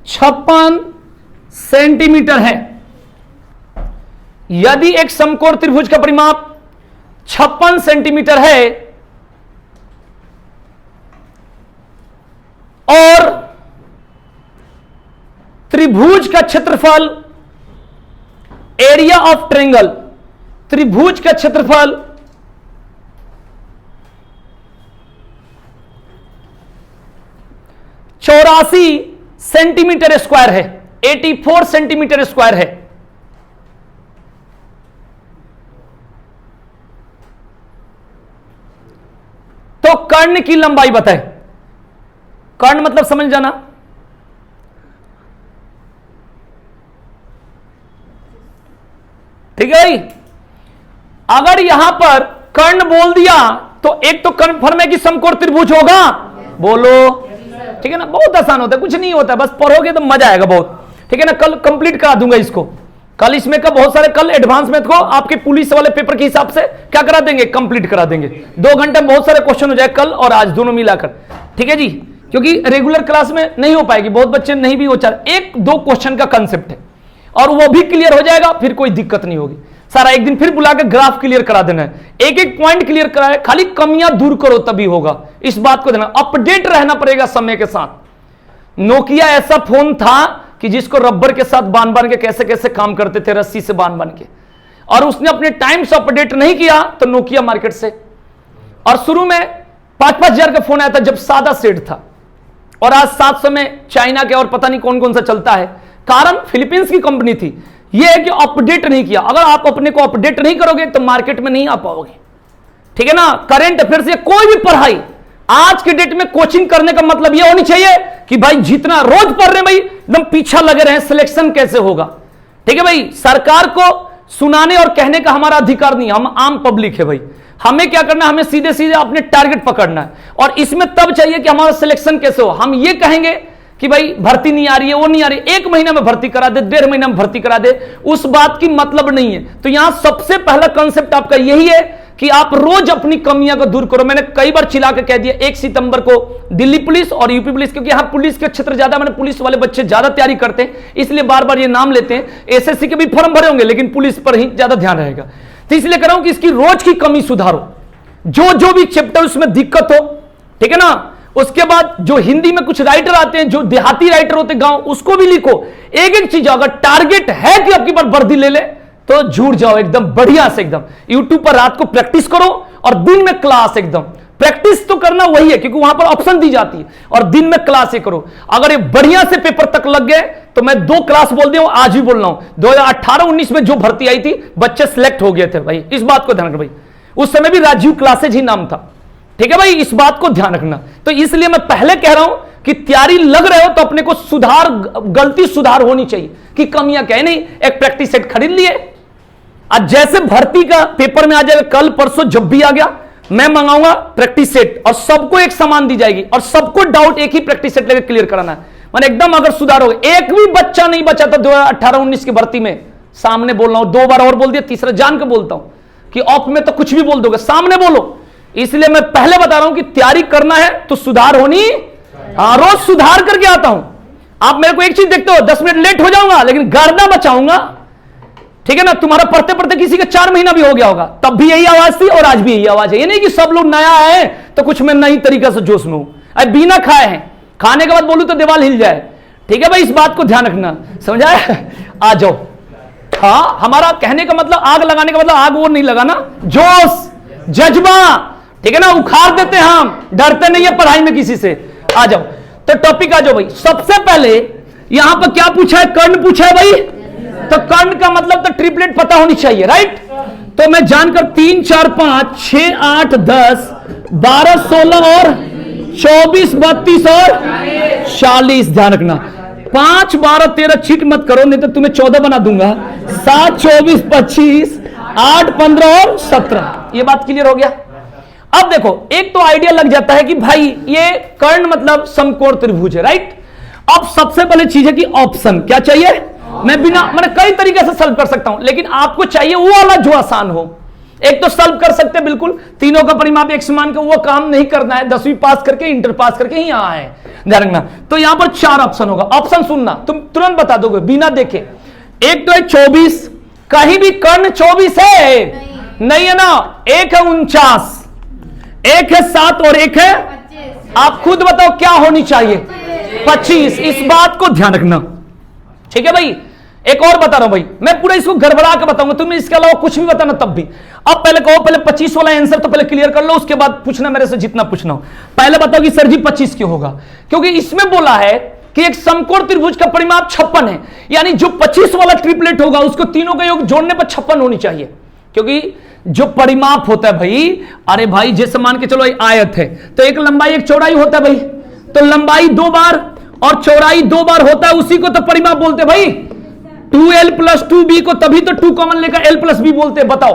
[SPEAKER 1] 56 सेंटीमीटर है, यदि एक समकोण त्रिभुज का परिमाप 56 सेंटीमीटर है और त्रिभुज का क्षेत्रफल, एरिया ऑफ ट्रायंगल, त्रिभुज का क्षेत्रफल 84 सेंटीमीटर स्क्वायर है, 84 सेंटीमीटर स्क्वायर है, तो कर्ण की लंबाई बताए। कर्ण मतलब समझ जाना, ठीक है भाई। अगर यहां पर कर्ण बोल दिया तो एक तो कन्फर्म है कि समकोण त्रिभुज होगा, बोलो, ठीक है ना। बहुत आसान होता है, कुछ नहीं होता है, बस पढ़ोगे तो मजा आएगा बहुत, ठीक है ना। कल कंप्लीट करा दूंगा इसको, कल इसमें का बहुत सारे, कल एडवांस मैथ को आपके पुलिस वाले पेपर के हिसाब से क्या करा देंगे, कंप्लीट करा देंगे। 2 घंटे में बहुत सारे क्वेश्चन हो जाए, कल और आज दोनों मिलाकर, ठीक है जी। क्योंकि रेगुलर क्लास में नहीं हो पाएगी, बहुत बच्चे नहीं भी हो, 1-2 क्वेश्चन का कंसेप्ट है और वो भी क्लियर हो जाएगा, फिर कोई दिक्कत नहीं होगी। सारा एक दिन फिर बुलाकर ग्राफ क्लियर करा देना है, एक पॉइंट क्लियर कराए, खाली कमियां दूर करो तभी होगा, इस बात को देना। अपडेट रहना पड़ेगा समय के साथ। नोकिया ऐसा फोन था कि जिसको रबर के साथ बांध के कैसे कैसे काम करते थे, रस्सी से बांध के, और उसने अपने टाइम से अपडेट नहीं किया तो नोकिया मार्केट से। और शुरू में 5-5 हजार का फोन आया था जब सादा सेट था, और आज 700 में चाइना के और पता नहीं कौन कौन सा चलता है। कारण फिलीपींस की कंपनी थी। यह है कि अपडेट नहीं किया। अगर आप अपने को अपडेट नहीं करोगे तो मार्केट में नहीं आ पाओगे, ठीक है ना। करंट अफेयर्स या कोई भी पढ़ाई आज के डेट में कोचिंग करने का मतलब यह होनी चाहिए कि भाई जितना रोज पढ़ रहे हैं भाई एकदम पीछा लगे रहे, सिलेक्शन कैसे होगा, ठीक है भाई। सरकार को सुनाने और कहने का हमारा अधिकार नहीं, हम आम पब्लिक है भाई। हमें क्या करना है, हमें सीधे सीधे अपने टारगेट पकड़ना है, और इसमें तब चाहिए कि हमारा सिलेक्शन कैसे हो। हम ये कहेंगे कि भाई भर्ती नहीं आ रही है, वो नहीं आ रही है, 1 महीना में भर्ती करा दे, 1.5 महीना में भर्ती करा दे, उस बात की मतलब नहीं है। तो यहां सबसे पहला कंसेप्ट आपका यही है कि आप रोज अपनी कमियां को दूर करो। मैंने कई बार चिल्ला के कह दिया 1 सितंबर को दिल्ली पुलिस और यूपी पुलिस, क्योंकि यहां पुलिस के क्षेत्र ज्यादा, मैंने पुलिस वाले बच्चे ज्यादा तैयारी करते हैं, इसलिए बार बार ये नाम लेते हैं। एसएससी के भी फॉर्म भरे होंगे लेकिन पुलिस पर ही ज्यादा ध्यान रहेगा। तो इसलिए कह रहा हूं कि इसकी रोज की कमी सुधारो, जो भी चैप्टर उसमें दिक्कत हो, ठीक है ना। उसके बाद जो हिंदी में कुछ राइटर आते हैं, जो देहाती राइटर होते हैं गांव, उसको भी लिखो। एक चीज, अगर टारगेट है कि आपकी बार वर्दी ले ले तो जुड़ जाओ एकदम बढ़िया से। एकदम यूट्यूब पर रात को प्रैक्टिस करो और दिन में क्लास। एकदम प्रैक्टिस तो करना वही है क्योंकि वहां पर ऑप्शन दी जाती है, और दिन में क्लास ही करो। अगर ये बढ़िया से पेपर तक लग गए तो मैं 2 क्लास बोल दिया हूं, आज भी बोल रहा हूं। 2018-19 में जो भर्ती आई थी, बच्चे सिलेक्ट हो गए थे भाई, इस बात को ध्यान रखना भाई। उस समय भी राजीव क्लासेज ही नाम था, ठीक है भाई, इस बात को ध्यान रखना। तो इसलिए मैं पहले कह रहा हूं कि तैयारी लग रहे हो तो अपने को सुधार, गलती सुधार होनी चाहिए कि कमियां क्या है। नहीं, एक प्रैक्टिस सेट खरीद लिए, आज जैसे भर्ती का पेपर में आ जाएगा, कल परसों जब भी आ गया मैं मंगाऊंगा प्रैक्टिस सेट, और सबको एक समान दी जाएगी, और सबको डाउट एक ही प्रैक्टिस सेट लेकर क्लियर कराना है। मैंने एकदम अगर सुधार हो, एक भी बच्चा नहीं बचा था 2018-19 की भर्ती में, सामने बोल रहा हूं, 2 बार और बोल दिया, तीसरा जान के बोलता हूं कि ऑफ में तो कुछ भी बोल दोगे, सामने बोलो। इसलिए मैं पहले बता रहा हूं कि तैयारी करना है तो सुधार होनी, रोज सुधार करके आता हूं। आप मेरे को एक चीज देखते हो, 10 मिनट लेट हो जाऊंगा लेकिन गर्दा बचाऊंगा, ठीक है ना। तुम्हारा पढ़ते पढ़ते किसी का 4 महीना भी हो गया होगा, तब भी यही आवाज थी और आज भी यही आवाज है। ये नहीं कि सब लोग नया है तो कुछ मैं नई तरीका से जोश में हूं। अरे बिना खाए हैं, खाने के बाद बोलूं तो दीवार हिल जाए, ठीक है भाई, इस बात को ध्यान रखना, समझा है। आ जाओ। हाँ, हमारा कहने का मतलब, आग लगाने का मतलब आग वो नहीं लगाना, जोश जज्बा, ठीक है ना, उखाड़ देते हैं हम, डरते नहीं है पढ़ाई में किसी से। आ जाओ तो टॉपिक आ जाओ भाई। सबसे पहले यहां पर क्या पूछा है, कर्ण पूछा है भाई, तो कर्ण का मतलब तो ट्रिपलेट पता होनी चाहिए, राइट। तो मैं जानकर 3, 4, 5, 6, 8, 10, 12, 16 और 24, 32 और 40, ध्यान रखना। 5, 12, 13 चीट मत करो नहीं तो तुम्हें 14 बना दूंगा। 7, 24, 25, 8, 15 और 17, ये बात क्लियर हो गया। अब देखो, एक तो आइडिया लग जाता है कि भाई ये कर्ण मतलब समकोण त्रिभुज है, राइट। अब सबसे पहले चीज है कि ऑप्शन क्या चाहिए। मैं बिना मैंने कई तरीके से सॉल्व कर सकता हूं, लेकिन आपको चाहिए वो वाला जो आसान हो। एक तो सॉल्व कर सकते बिल्कुल, तीनों का परिमाप एक समान का, वो काम नहीं करना है। 10वीं पास करके इंटर पास करके ही यहां है, ध्यान रखना। तो यहां पर 4 ऑप्शन होगा। ऑप्शन सुनना, तुम तुरंत बता दोगे बिना देखे। एक तो है 24, कहीं भी कर्ण 24 है नहीं है ना। एक है 49, एक है 7 और एक है 25। आप खुद बताओ क्या होनी चाहिए, 25। इस बात को ध्यान रखना, ठीक है भाई। एक और बता रहा हूं भाई, मैं पूरा इसको गड़बड़ा के बताऊंगा, तुम्हें इसके अलावा कुछ भी बताना तब भी। अब पहले कहो, पहले 25 वाला आंसर तो पहले क्लियर कर लो, उसके बाद पूछना मेरे से जितना पूछना हो। पहले बताओ कि सर जी 25 क्यों होगा, क्योंकि इसमें बोला है कि एक समकोण त्रिभुज का परिमाप 56 है, यानी जो 25 वाला ट्रिपलेट होगा उसको तीनों का योग जोड़ने पर 56 होनी चाहिए। क्योंकि जो परिमाप होता है भाई, अरे भाई जैसे मान के चलो आयत है तो एक लंबाई एक चौड़ाई होता है भाई, तो लंबाई 2 बार और चौड़ाई 2 बार होता है, उसी को तो परिमाप बोलते हैं भाई। 2l + 2b को तभी तो 2 कॉमन लेकर l + b बोलते हैं, बताओ।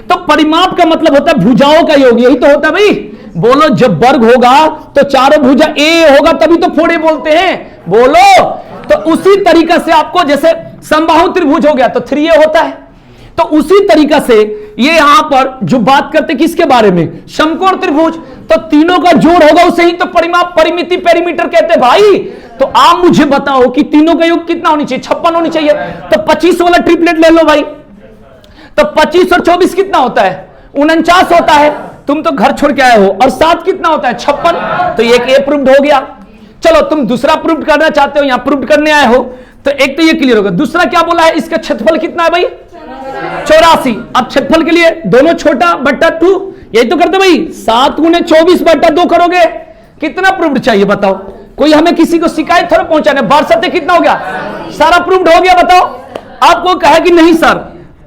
[SPEAKER 1] तो परिमाप का मतलब होता है भुजाओं का योग, यही तो होता है भाई। बोलो, जब वर्ग होगा तो चारों भुजा a होगा तभी तो 4a बोलते हैं, बोलो। तो उसी तरीका से आपको, जैसे समबाहु त्रिभुज हो गया तो 3a होता है, तो उसी तरीका से ये यहां पर जो बात करते किसके बारे में, समकोण त्रिभुज, तो तीनों का जोड़ होगा उसे ही तो परिमाप, परिमिति, पेरीमीटर कहते हैं भाई। तो आप मुझे बताओ कि तीनों का योग कितना होनी चाहिए, 56 होनी चाहिए। तो 25 वाला ट्रिपलेट ले लो भाई, तो 25 और 24 कितना होता है, 49 होता है। तुम तो घर छोड़ के आए हो, और 7 कितना होता है, 56। तो एक ए प्रूव्ड हो गया। चलो तुम दूसरा प्रूव करना चाहते हो, यहां प्रूव करने आए हो, तो एक तो ये क्लियर होगा। दूसरा क्या बोला है, इसका क्षेत्रफल कितना है भाई, 84। अब क्षेत्रफल के लिए दोनों छोटा बट्टा 2, यही तो करते भाई। 7 × 24/2 करोगे, कितना प्रूव्ड चाहिए बताओ। कोई हमें किसी को शिकायत थोड़ा पहुंचाने, 12 कितना हो गया, सारा प्रूव्ड हो गया। बताओ, आपको कहा कि नहीं सर,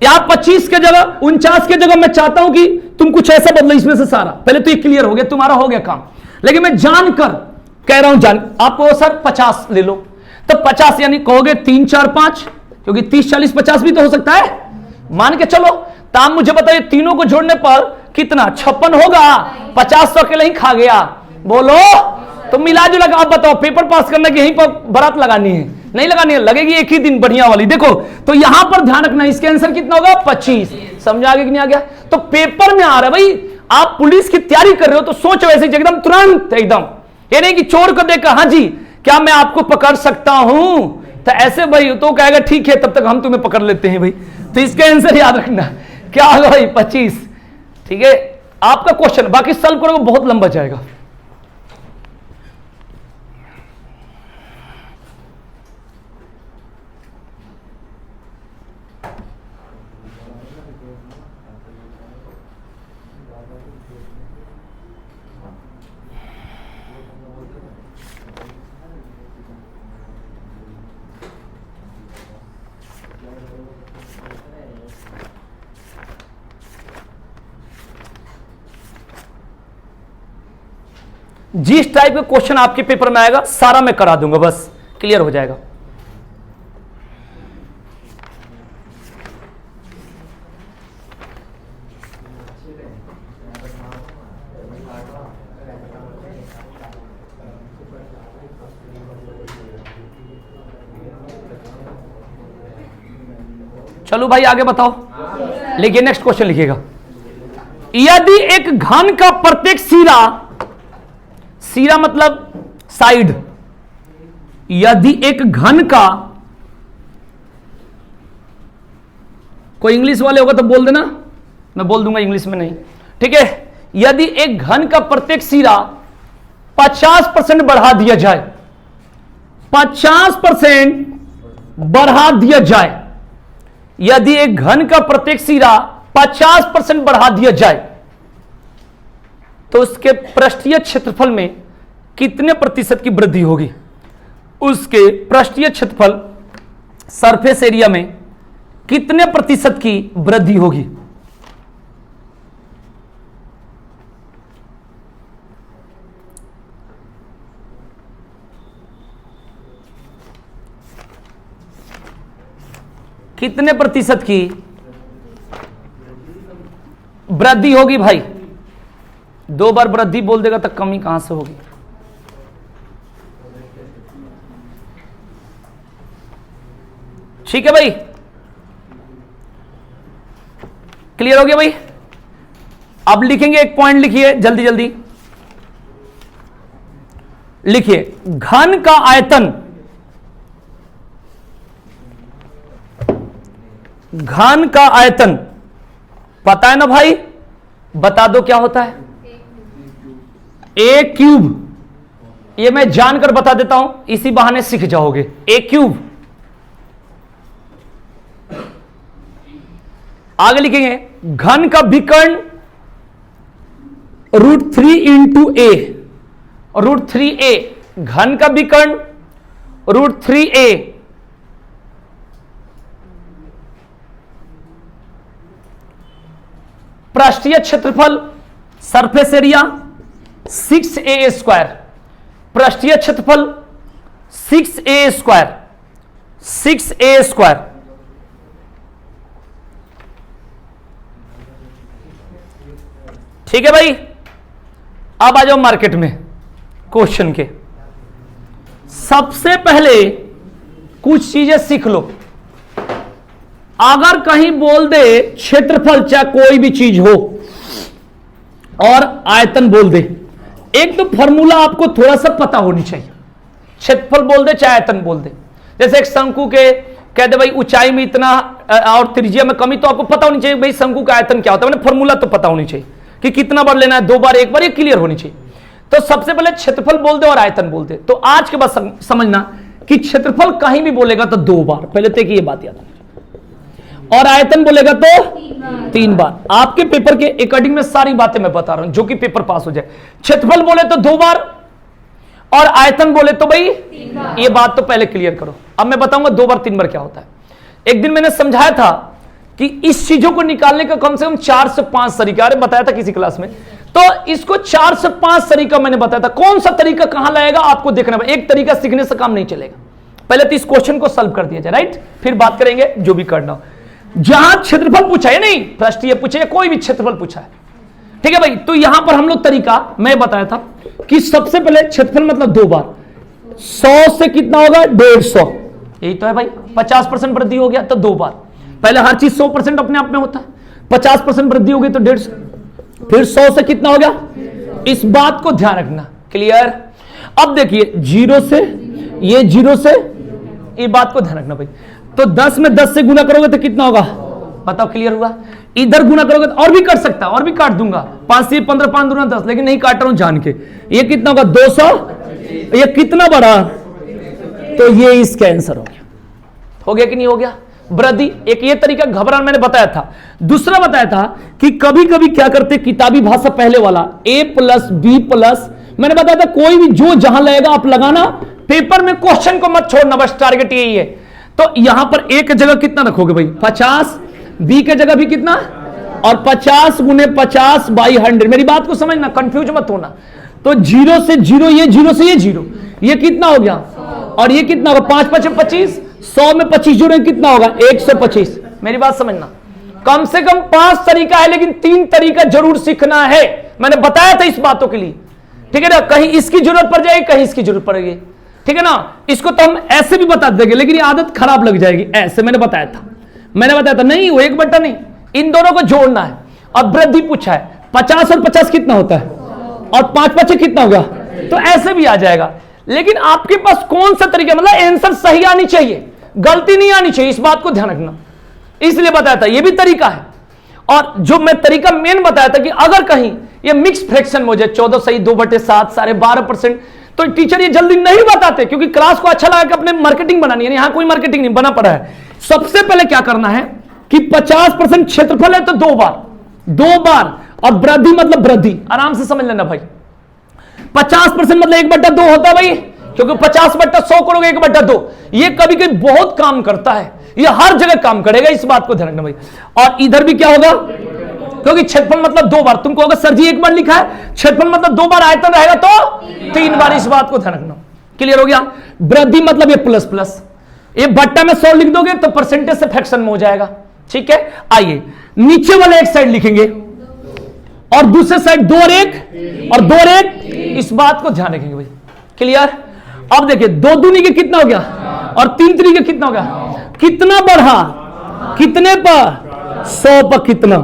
[SPEAKER 1] यहां 25 के जगह 49 के जगह मैं चाहता हूं कि तुम कुछ ऐसा बदलो इसमें से सारा। पहले तो ये क्लियर हो गया, तुम्हारा हो गया काम। लेकिन मैं जानकर कह रहा हूं, जान आपको सर 50 ले लो, तो 50 यानी कहोगे 3, 4, 5, क्योंकि 30, 40, 50 भी तो हो सकता है, मान के चलो। तो आप मुझे बताइए तीनों को जोड़ने पर कितना, 56 होगा। 50 तो अकेले ही खा गया, बोलो। तो मिला जुला आप बताओ, पेपर पास करने की यहीं पर बारात लगानी है, नहीं लगानी है, लगेगी एक ही दिन बढ़िया वाली। देखो तो यहां पर ध्यान रखना, इसके आंसर कितना होगा, 25। समझ आ गया कि नहीं आ गया। तो पेपर में आ रहा है भाई, आप पुलिस की तैयारी कर रहे हो तो सोच वैसे एकदम तुरंत, एकदम ये नहीं कि चोर को देखकर हाँ जी क्या मैं आपको पकड़ सकता हूं, तो ऐसे भाई तो कहेगा ठीक है तब तक हम तुम्हें पकड़ लेते हैं भाई। तो इसका आंसर याद रखना क्या होगा भाई, 25। ठीक है, आपका क्वेश्चन, बाकी सॉल्व करोगे बहुत लंबा जाएगा। जिस टाइप का क्वेश्चन आपके पेपर में आएगा सारा मैं करा दूंगा, बस क्लियर हो जाएगा। चलो भाई आगे बताओ, लिखिए नेक्स्ट क्वेश्चन लिखिएगा। यदि एक घन का प्रत्येक सिरा, सिरा मतलब साइड, यदि एक घन का, कोई इंग्लिश वाले होगा तो बोल देना, मैं बोल दूंगा इंग्लिश में नहीं, ठीक है। यदि एक घन का प्रत्येक सिरा 50% बढ़ा दिया जाए, 50% बढ़ा दिया जाए, यदि एक घन का प्रत्येक सिरा 50% बढ़ा दिया जाए तो उसके पृष्ठीय क्षेत्रफल में कितने प्रतिशत की वृद्धि होगी। उसके पृष्ठीय क्षेत्रफल, सरफेस एरिया में कितने प्रतिशत की वृद्धि होगी। कितने प्रतिशत की वृद्धि होगी भाई, 2 बार वृद्धि बोल देगा तो कमी कहां से होगी? ठीक है भाई, क्लियर हो गया भाई? अब लिखेंगे, एक पॉइंट लिखिए जल्दी जल्दी लिखिए। घन का आयतन, घन का आयतन पता है ना भाई? बता दो क्या होता है? ए क्यूब। ये मैं जानकर बता देता हूं, इसी बहाने सीख जाओगे। ए क्यूब। आगे लिखेंगे घन का विकर्ण √3 इंटू ए। √3a, घन का विकर्ण √3a। पृष्ठीय क्षेत्रफल सरफेस एरिया 6a²। पृष्ठीय क्षेत्रफल 6a²। 6a²। ठीक है भाई? अब आ जाओ मार्केट में क्वेश्चन के। सबसे पहले कुछ चीजें सीख लो। अगर कहीं बोल दे क्षेत्रफल, चाहे कोई भी चीज हो, और आयतन बोल दे, एक तो फॉर्मूला आपको थोड़ा सा पता होनी चाहिए। क्षेत्रफल बोल दे चाहे आयतन बोल दे, जैसे एक शंकु के कह दे भाई ऊंचाई में इतना और त्रिज्या में कमी, तो आपको पता होनी चाहिए भाई शंकु का आयतन क्या होता है। फॉर्मूला तो पता होनी चाहिए कि कितना बार लेना है, 2 बार, 1 बार, ये क्लियर होनी चाहिए। तो सबसे पहले क्षेत्रफल बोल दे और आयतन बोल दे। तो आज के बाद समझना कि क्षेत्रफल कहीं भी बोलेगा तो 2 बार, पहले तक ये बात याद रखना, और आयतन बोलेगा तो 3 बार। आपके पेपर के अकॉर्डिंग में सारी बातें मैं बता रहा हूं, जो कि पेपर पास हो जाए। क्षेत्रफल बोले तो 2 बार और आयतन बोले तो भाई
[SPEAKER 2] 3 बार।
[SPEAKER 1] ये बात तो पहले क्लियर करो। अब मैं बताऊंगा 2 बार 3 बार क्या होता है। एक दिन मैंने समझाया था कि इस चीजों को निकालने का कम से कम 4 से 5 तरीका, अरे बताया था किसी क्लास में, तो इसको 4 से 5 तरीका मैंने बताया था। कौन सा तरीका कहां लाएगा आपको देखना है। एक तरीका सीखने से काम नहीं चलेगा, पहले तो इस क्वेश्चन को सॉल्व कर दिया जाए, राइट? फिर बात करेंगे जो भी करना हो। जहां क्षेत्रफल पूछा है, नहीं पृष्ठीय पूछे या कोई भी क्षेत्रफल पूछा है, ठीक है भाई? तो यहां पर हम लोग तरीका मैं बताया था कि सबसे पहले क्षेत्रफल मतलब 2 बार, 100 से कितना होगा 150, यही तो है भाई। 50% वृद्धि हो गया तो 2 बार। पहले हर चीज 100% अपने आप में होता है, 50% वृद्धि हो गई तो 150, फिर 100 से कितना हो गया। इस बात को ध्यान रखना, क्लियर? अब देखिए 0 से ये 0 से, ये बात को ध्यान रखना भाई। तो 10 में 10 से गुना करोगे तो कितना होगा बताओ, क्लियर हुआ? इधर गुना करोगे तो और भी कर सकता, और भी काट दूंगा, 5 से 15, 5 दूना 10, लेकिन नहीं काट रहा हूं जान के। ये कितना होगा 200, ये कितना बड़ा, तो ये इसका आंसर हो गया कि नहीं हो गया? वृद्धि एक ये तरीका घबराना मैंने बताया था। दूसरा बताया था कि कभी कभी क्या करते, किताबी भाषा पहले वाला A+B+, मैंने बताया था कोई भी जो जहां लगेगा आप लगाना, पेपर में क्वेश्चन को मत छोड़ना, बस टारगेट यही है। तो यहां पर A की जगह कितना रखोगे भाई 50, B की जगह भी कितना, और 50 गुने 50/100। मेरी बात को समझना, कंफ्यूज मत होना। तो 0 से 0, ये 0 से ये 0, ये कितना हो गया, और ये कितना होगा 5 × 5 = 25, 100 में 25 जोड़े कितना होगा 125। मेरी बात समझना, कम से कम 5 तरीका है, लेकिन 3 तरीका जरूर सीखना है। मैंने बताया था इस बातों के लिए, ठीक है ना? कहीं इसकी जरूरत पड़ जाएगी, कहीं इसकी जरूरत पड़ेगी, ठीक है ना? इसको तो हम ऐसे भी बता देंगे, लेकिन ये आदत खराब लग जाएगी ऐसे। मैंने बताया था नहीं, वो 1 बटा नहीं, इन दोनों को जोड़ना है। अब वृद्धि पूछा है, 50 और 50 कितना होता है, और 5 × 5 कितना होगा, तो ऐसे भी आ जाएगा। लेकिन आपके पास कौन सा तरीका, मतलब आंसर सही आनी चाहिए, गलती नहीं आनी चाहिए, इस बात को ध्यान रखना। इसलिए बताया था ये भी तरीका है। और जो मैं तरीका मेन बताया था कि अगर कहीं ये मिक्स फ्रैक्शन हो जाए, 14 सही 2/7, 12.5%, तो टीचर ये जल्दी नहीं बताते, क्योंकि क्लास को अच्छा लगा कि अपने मार्केटिंग बनानी है। यहां कोई मार्केटिंग नहीं बना पड़ा है। सबसे पहले क्या करना है कि 50% क्षेत्रफल है तो 2 बार, और वृद्धि मतलब वृद्धि, आराम से समझ लेना भाई। 50% मतलब 1/2 होता है भाई, क्योंकि 50/100 करोगे 1/2। ये कभी कभी बहुत काम करता है, ये हर जगह काम करेगा, इस बात को ध्यान रखना भाई। और इधर भी क्या होगा, क्योंकि क्षेत्रफल मतलब 2 बार। तुमको अगर सर जी 1 बार लिखा है, क्षेत्रफल मतलब 2 बार, आयतन रहेगा तो 3 बार, इस बात को ध्यान रखना। क्लियर हो गया? वृद्धि मतलब ये प्लस, ये बट्टा में 100 लिख दोगे तो परसेंटेज से फ्रैक्शन में हो जाएगा, ठीक है? आइए नीचे वाले एक साइड लिखेंगे, और दूसरे साइड 2 और 1 और 2 और 1, इस बात को ध्यान रखेंगे भाई। क्लियर? अब देखिए 2 दूनी के कितना हो गया और 3 त्रिक के कितना हो गया, कितना बढ़ा, कितने पर, 100 पर, कितना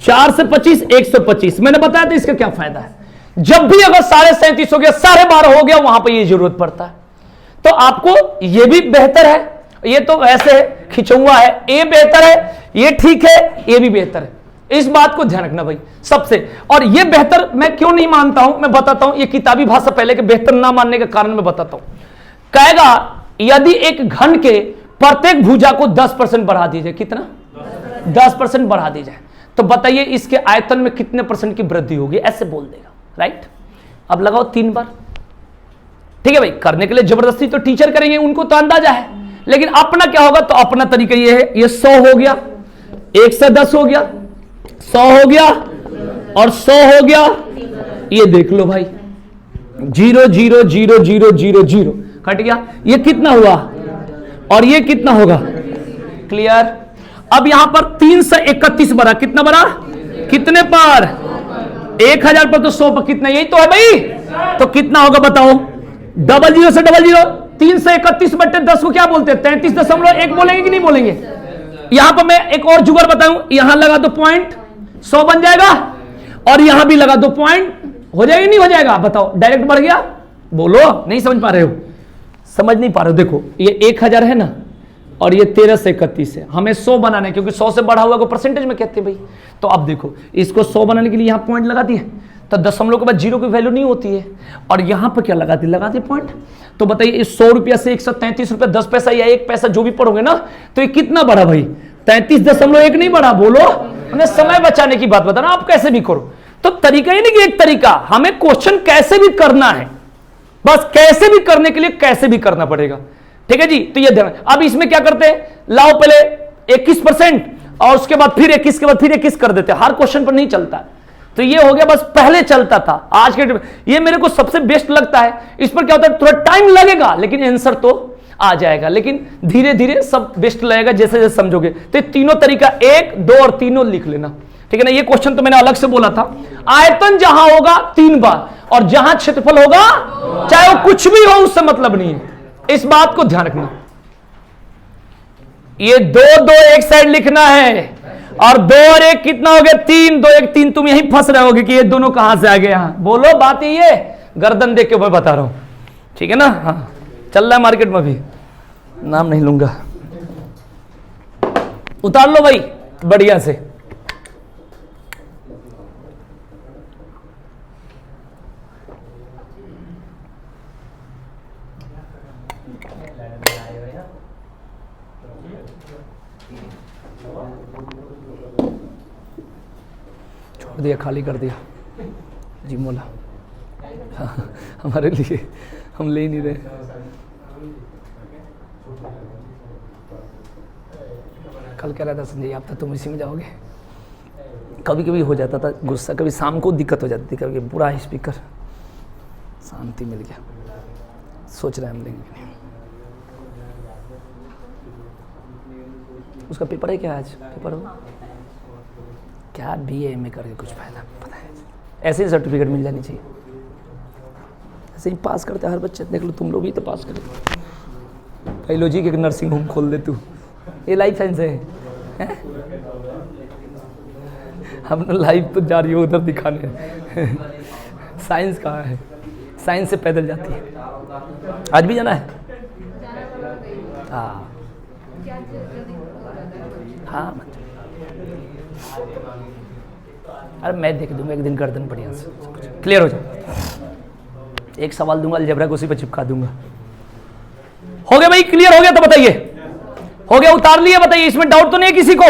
[SPEAKER 1] 4 से 25, 125। मैंने बताया था इसका क्या फायदा है, जब भी अगर 37.5 हो गया, 12.5 हो गया, वहां पर ये जरूरत पड़ता है। तो आपको ये भी बेहतर है, ये तो ऐसे खिंचुआ है, ये बेहतर है, ये ठीक है, ये भी बेहतर है। इस बात को ध्यान रखना भाई सबसे। और ये बेहतर मैं क्यों नहीं मानता हूं, मैं बताता हूं। ये किताबी भाषा पहले के बेहतर ना मानने का कारण मैं बताता हूं। कहेगा यदि एक घन के प्रत्येक भुजा को 10% बढ़ा दी जाए, कितना 10% बढ़ा दी जाए, तो बताइए इसके आयतन में कितने % की वृद्धि होगी, ऐसे बोल देगा। राइट? अब लगाओ 3 बार। ठीक है भाई, करने के लिए जबरदस्ती तो टीचर करेंगे, उनको तो अंदाजा है, लेकिन अपना क्या होगा, तो अपना तरीका ये है, ये 100 हो गया, 1 से 10 हो गया, 100 हो गया और 100 हो गया। ये देख लो भाई 0 0 0 0 0 0 कट गया। ये कितना हुआ और ये कितना होगा, क्लियर? अब यहां पर 3 से 31 बढ़ा, कितना बढ़ा, कितने पर, 1000 पर, तो 100 पर कितना, यही तो है भाई। तो कितना होगा बताओ, 00 से 00, 3 से 31 बटे 10 को क्या बोलते हैं, 33.1 बोलेंगे कि नहीं बोलेंगे? यहां पर मैं एक और जुगाड़ बताऊं, यहां लगा दो पॉइंट, 100 बन जाएगा, और यहां भी लगा दो पॉइंट, हो जाएगा नहीं हो जाएगा, बताओ, डायरेक्ट बढ़ गया। बोलो, नहीं समझ पा रहे हो, समझ नहीं पा रहे हो। देखो ये 1000 है ना, और ये 13 से 31 है, हमें 100 बनाना है, क्योंकि 100 से बढ़ा हुआ को परसेंटेज में कहते हैं भाई। तो अब देखो इसको 100 बनाने के लिए यहां पॉइंट लगा दिए, तो दशमलव के बाद 0 की वैल्यू नहीं होती है, और यहां पर क्या लगा दी पॉइंट। तो बताइए 100 रुपया से 133 रुपया 10 पैसा या 1 पैसा जो भी पढ़ोगे ना, तो ये कितना बढ़ा भाई, 33.1 नहीं बढ़ा। बोलो, उन्हें समय बचाने की बात बताना, आप कैसे भी करो। तो तरीका ही नहीं कि एक तरीका, हमें क्वेश्चन कैसे भी करना है, बस कैसे भी करने के लिए कैसे भी करना पड़ेगा। ठीक है जी? तो ये ध्यान। अब इसमें क्या करते हैं, लाओ पहले 21% और उसके बाद फिर 21 के बाद फिर 21 कर देते हैं, हर क्वेश्चन पर नहीं चलता। तो ये हो गया, बस पहले चलता था, आज के ये मेरे को सबसे बेस्ट लगता है। इस पर क्या होता है, थोड़ा टाइम लगेगा लेकिन आंसर तो आ जाएगा, लेकिन धीरे धीरे सब बेस्ट लगेगा जैसे जैसे समझोगे। तो तीनों तरीका 1, 2 और 3 लिख लेना, ठीक है ना। ये क्वेश्चन तो मैंने अलग से बोला था। आयतन जहां होगा 3 बार, और जहां क्षेत्रफल होगा चाहे वो कुछ भी हो, उससे मतलब नहीं है, इस बात को ध्यान रखना। ये 2 2 एक साइड लिखना है, और 2 और 1 कितना हो गया, 3 2 1 3। तुम यहीं फंस रहे होगे कि ये दोनों कहां से आ गए। यहां बोलो, बात ये गर्दन देख के मैं बता रहा हूं, ठीक है ना। हाँ, चल रहा है मार्केट में भी, नाम नहीं लूंगा। उतार लो भाई बढ़िया से। छोड़ दिया, खाली कर दिया जी मोला। हाँ, हमारे लिए हम ले ही नहीं रहे। कल कह रहा था संजय आप तो तुम इसी में जाओगे। कभी कभी हो जाता था गुस्सा, कभी शाम को दिक्कत हो जाती थी, कभी पूरा स्पीकर। शांति मिल गया, सोच रहे हम लेंगे। उसका पेपर है क्या आज, पेपर हो क्या, BA में करके कुछ फायदा पता है, ऐसे ही सर्टिफिकेट मिल जानी चाहिए। ऐसे ही पास करते हर बच्चे, देख लो तुम लोग भी तो पास करो। बायोलॉजी के नर्सिंग होम खोल दे तू, ये लाइफ साइंस है? हम लाइफ तो जा रही हो उधर दिखाने। साइंस कहाँ है, साइंस से पैदल जाती है। आज भी जाना है? हाँ हाँ, अरे मैं देख दूंगा एक दिन गर्दन बढ़िया से, क्लियर हो जाए। एक सवाल दूंगा अलजेब्रा को, उसी पे चिपका दूंगा। हो गया भाई, क्लियर हो गया? तो बताइए, हो गया, उतार लिया? बताइए, इसमें डाउट तो नहीं है किसी को?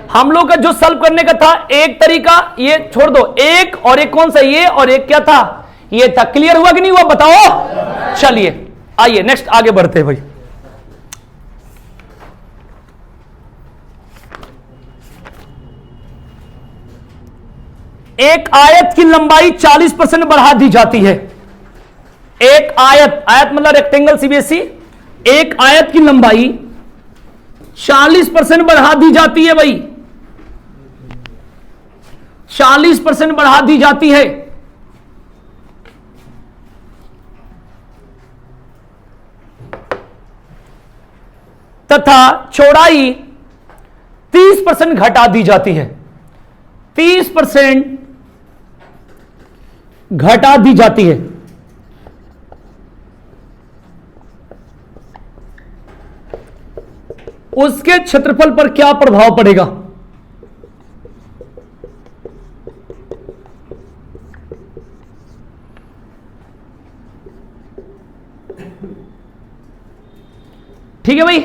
[SPEAKER 1] हम लोग का जो सॉल्व करने का था एक तरीका, ये छोड़ दो, एक और एक कौन सा, ये और एक क्या था, ये था। क्लियर हुआ कि नहीं हुआ बताओ? चलिए आइए नेक्स्ट आगे बढ़ते हैं भाई। एक आयत की लंबाई 40% बढ़ा दी जाती है। एक आयत, आयत मतलब रेक्टेंगल, CBSE, एक आयत की लंबाई 40% बढ़ा दी जाती है भाई। 40% बढ़ा दी जाती है। तथा चौड़ाई 30% घटा दी जाती है। 30% घटा दी जाती है। उसके क्षेत्रफल पर क्या प्रभाव पड़ेगा? ठीक है भाई,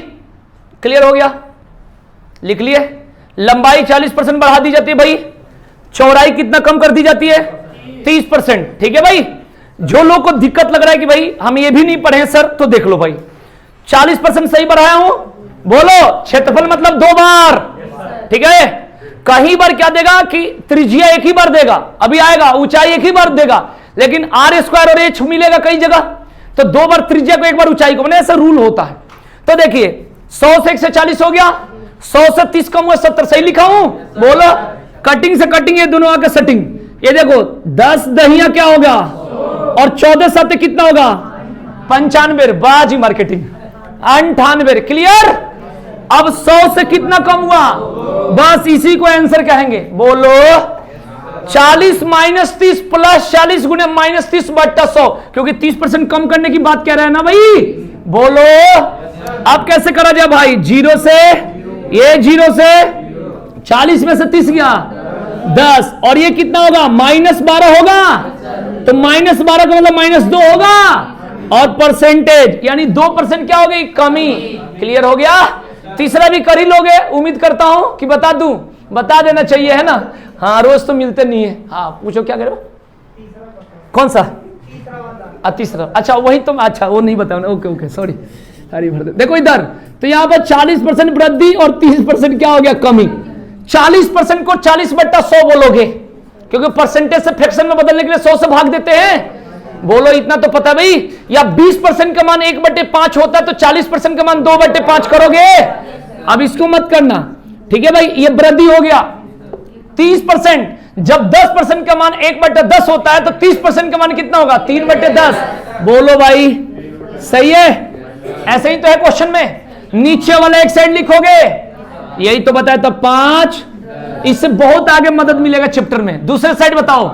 [SPEAKER 1] क्लियर हो गया? लिख लिए। लंबाई 40% बढ़ा दी जाती है भाई, चौड़ाई कितना कम कर दी जाती है? 30%। ठीक है भाई, जो लोग को दिक्कत लग रहा है कि भाई हम ये भी नहीं पढ़े सर, तो देख लो भाई, 40% सही बढ़ाया हूं, बोलो क्षेत्रफल मतलब 2 बार। ठीक है, कहीं बार क्या देगा कि त्रिज्या एक ही बार देगा, अभी आएगा, ऊंचाई एक ही बार देगा, लेकिन आर स्क्वायर और एच मिलेगा कई जगह, तो 2 बार त्रिज्या को, एक बार ऊंचाई को, ऐसा रूल होता है। तो देखिए 100 से 140 हो गया, 100 से 30 कम हुआ 70, सही लिखा हूं, बोलो। कटिंग से कटिंग, ये दोनों आके सेटिंग, ये देखो 10 दहिया क्या होगा, और 14 साथ कितना होगा? 95। बाजी मार्केटिंग 98। क्लियर? अब 100 से कितना कम हुआ? बस इसी को आंसर कहेंगे, बोलो 40 माइनस 30 प्लस 40 गुने माइनस 30 बट्टा 100, क्योंकि 30% कम करने की बात कह रहे हैं ना भाई, बोलो। अब कैसे करा जाए भाई? 0 से, ये 0 से 40 में से 30 गया 10, और ये कितना होगा? -12 होगा, तो -12 का मतलब -2 होगा, और परसेंटेज यानी 2% क्या हो गई? कमी। क्लियर हो गया? तीसरा भी कर ही लोगे, उम्मीद करता हूं कि बता दूं, बता देना चाहिए, है ना? हाँ, रोज तो मिलते नहीं है। हाँ पूछो, क्या करो? कौन सा? तीसरा। अच्छा वही तो, अच्छा वो नहीं बताओ ना, ओके ओके, सॉरी, सारी भर दे। देखो इधर, तो यहां पर 40% वृद्धि और 30% क्या हो गया? कमी। 40% को 40/100 बोलोगे, क्योंकि परसेंटेज से फ्रैक्शन में बदलने के लिए 100 से भाग देते हैं, बोलो इतना तो पता भाई। या 20% का मान 1/5 होता है, तो 40% का मान 2/5 करोगे। अब इसको मत करना, ठीक है भाई, ये वृद्धि हो गया। 30%, जब 10% का मान 1/10 होता है, तो 30% का मान कितना होगा? 3/10। बोलो भाई, सही है? ऐसे ही तो है क्वेश्चन में, नीचे वाला एक साइड लिखोगे, यही तो बताया था 5, इससे बहुत आगे मदद मिलेगा चैप्टर में। दूसरे साइड बताओ,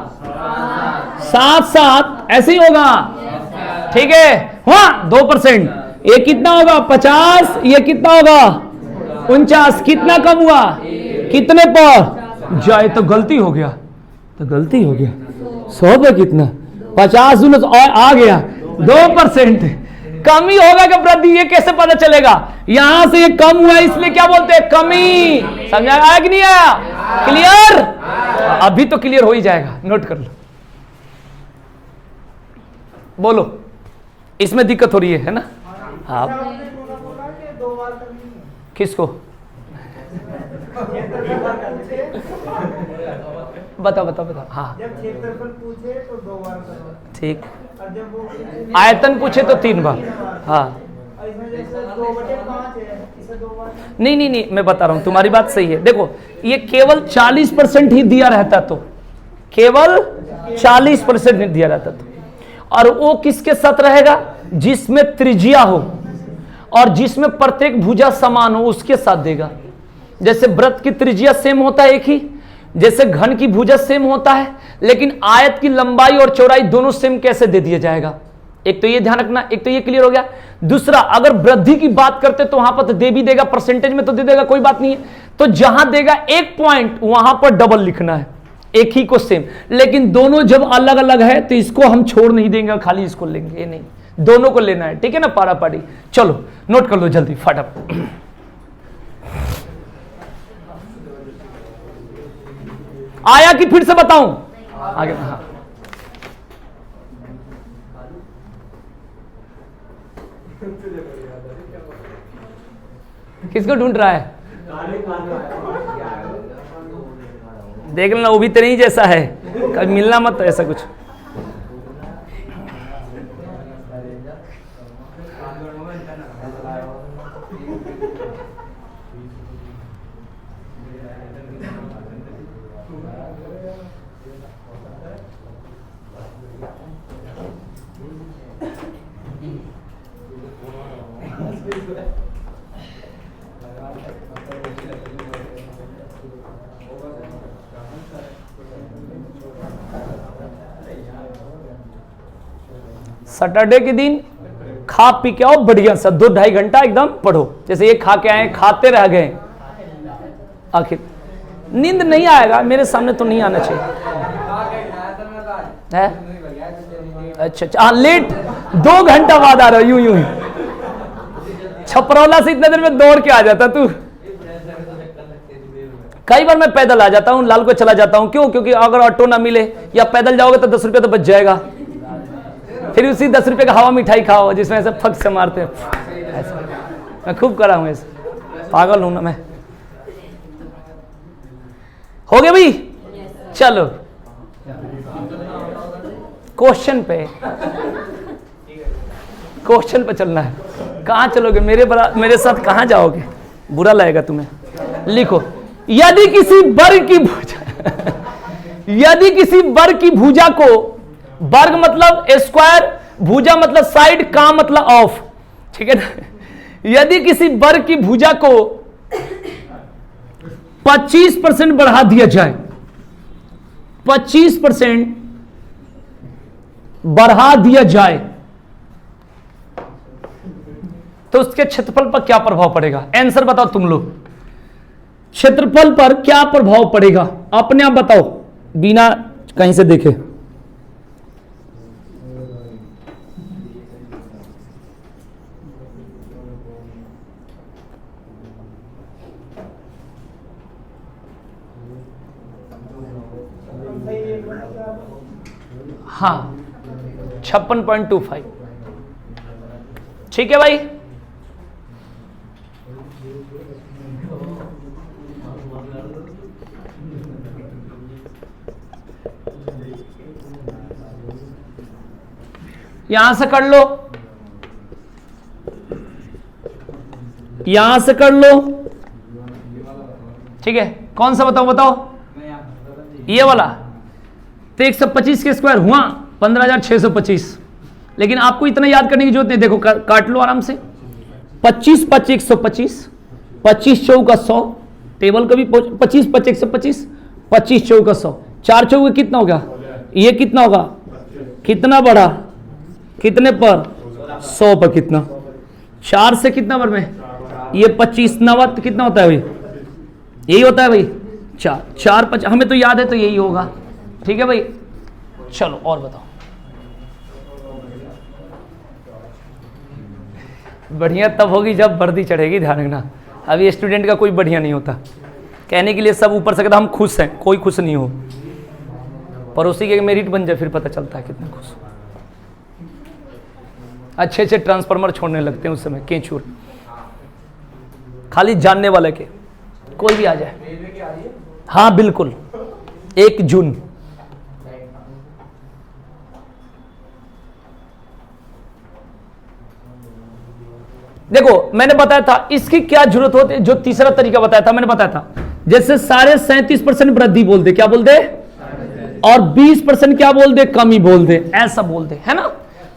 [SPEAKER 1] 7 ऐसे ही होगा, ठीक है? हाँ 2%, ये कितना होगा? 50, ये कितना होगा? 49। कितना कम हुआ? कितने पर? जाए तो गलती हो गया, तो गलती हो गया 100 पे कितना? 50 और आ गया 2%। कमी होगा कि वृद्धि, ये कैसे पता चलेगा? यहां से ये कम हुआ, इसलिए क्या बोलते हैं? कमी। समझ आया कि नहीं आया? क्लियर? अभी तो क्लियर हो ही जाएगा, नोट कर लो। बोलो, इसमें दिक्कत हो रही है ना? हाँ, किसको? बताओ बताओ बताओ। हाँ,
[SPEAKER 2] जब क्षेत्रफल पूछे तो 2 बार करो,
[SPEAKER 1] ठीक।
[SPEAKER 2] और जब वो
[SPEAKER 1] आयतन पूछे तो 3 बार। हाँ,
[SPEAKER 2] और इसमें जैसे 2/5 है, इसे 2 बार।
[SPEAKER 1] नहीं नहीं नहीं, मैं बता रहा हूं, तुम्हारी बात सही है। देखो ये केवल 40% ही दिया रहता, तो केवल 40% ही दिया रहता, तो और वो किसके साथ रहेगा? जिसमें त्रिज्या हो और जिसमें प्रत्येक भुजा समान हो, उसके साथ देगा। जैसे वृत्त की त्रिज्या सेम होता है एक ही, जैसे घन की भुजा सेम होता है, लेकिन आयत की लंबाई और चौड़ाई दोनों सेम कैसे दे दिया जाएगा? एक तो ये ध्यान रखना, एक तो ये क्लियर हो गया। दूसरा, अगर वृद्धि की बात करते तो वहां पर तो दे भी देगा, परसेंटेज में तो दे देगा, कोई बात नहीं है। तो जहां देगा 1 पॉइंट, वहां पर डबल लिखना है, एक ही को सेम। लेकिन दोनों जब अलग अलग है तो इसको हम छोड़ नहीं देंगे, खाली इसको लेंगे, ये नहीं, दोनों को लेना है, ठीक है ना? पारा पारी। चलो नोट कर लो जल्दी फटाफट। आया कि फिर से बताऊं? आगे। हाँ, किसको ढूंढ रहा है? देख लेना, वो भी तो नहीं जैसा है, कभी मिलना मत ऐसा कुछ। सैटरडे के दिन खा पी के आओ बढ़िया सा 2-2.5 घंटा एकदम पढ़ो। जैसे ये खा के आए, खाते रह गए, आखिर नींद नहीं आएगा। मेरे सामने तो नहीं आना चाहिए है? अच्छा अच्छा, हाँ लेट 2 घंटा बाद आ रहा यूं यूं ही। छपरौला से इतने देर में दौड़ के आ जाता तू। कई बार मैं पैदल आ जाता हूँ, लाल को चला जाता हूँ। क्यों? क्योंकि अगर ऑटो ना मिले या पैदल जाओगे तो 10 रुपये तो बच जाएगा। फिर उसी 10 रुपये का हवा मिठाई खाओ जिसमें ऐसे फक से मारते हैं। ऐसा मैं खूब करा हूँ, ऐसे पागल हूं ना मैं। हो गया भाई? चलो क्वेश्चन पे चलना है। कहां चलोगे? मेरे साथ कहां जाओगे? बुरा लगेगा तुम्हें। लिखो, यदि किसी वर्ग की भुजा यदि किसी वर्ग की भुजा को, वर्ग मतलब स्क्वायर, भुजा मतलब साइड, काम मतलब ऑफ, ठीक है ना? यदि किसी वर्ग की भुजा को 25% बढ़ा दिया जाए, 25% बढ़ा दिया जाए तो उसके क्षेत्रफल पर क्या प्रभाव पड़ेगा? आंसर बताओ तुम लोग। क्षेत्रफल पर क्या प्रभाव पड़ेगा? अपने आप बताओ बिना कहीं से देखे। हाँ 56.25, ठीक है भाई। यहां से कर लो, यहां से कर लो, ठीक है। कौन सा बताओ? ये वाला तो 125 के स्क्वायर हुआ 15,625। लेकिन आपको इतना याद करने की जरूरत नहीं। देखो काट लो आराम से। 25 5 125, 25 चौका 100, टेबल का भी 25 5 125, 25 चौका 100, 4 चौके कितना होगा? ये कितना होगा? कितना बढ़ा? कितने पर? 100 पर। कितना? 4 से कितना पर में? ये 25 नवत कितना होता है भाई? यही होता है भाई 4 4 5। हमें तो याद है तो यही होगा, ठीक है भाई। चलो और बताओ। बढ़िया तब होगी जब वर्दी चढ़ेगी, ध्यान रखना। अभी स्टूडेंट का कोई बढ़िया नहीं होता। कहने के लिए सब ऊपर से कहता हम खुश हैं, कोई खुश नहीं हो। पड़ोसी के मेरिट बन जाए फिर पता चलता है कितना खुश। अच्छे अच्छे ट्रांसफार्मर छोड़ने लगते हैं उस समय, केंचूर। खाली जानने वाले के, कोई भी आ जाए। हाँ बिल्कुल, 1 जून। देखो मैंने बताया था इसकी क्या जरूरत होती है। जो तीसरा तरीका बताया था, मैंने बताया था जैसे सारे 37% वृद्धि बोल दे, क्या बोल दे? और 20% क्या बोल दे? कमी बोल दे, ऐसा बोल दे, है ना?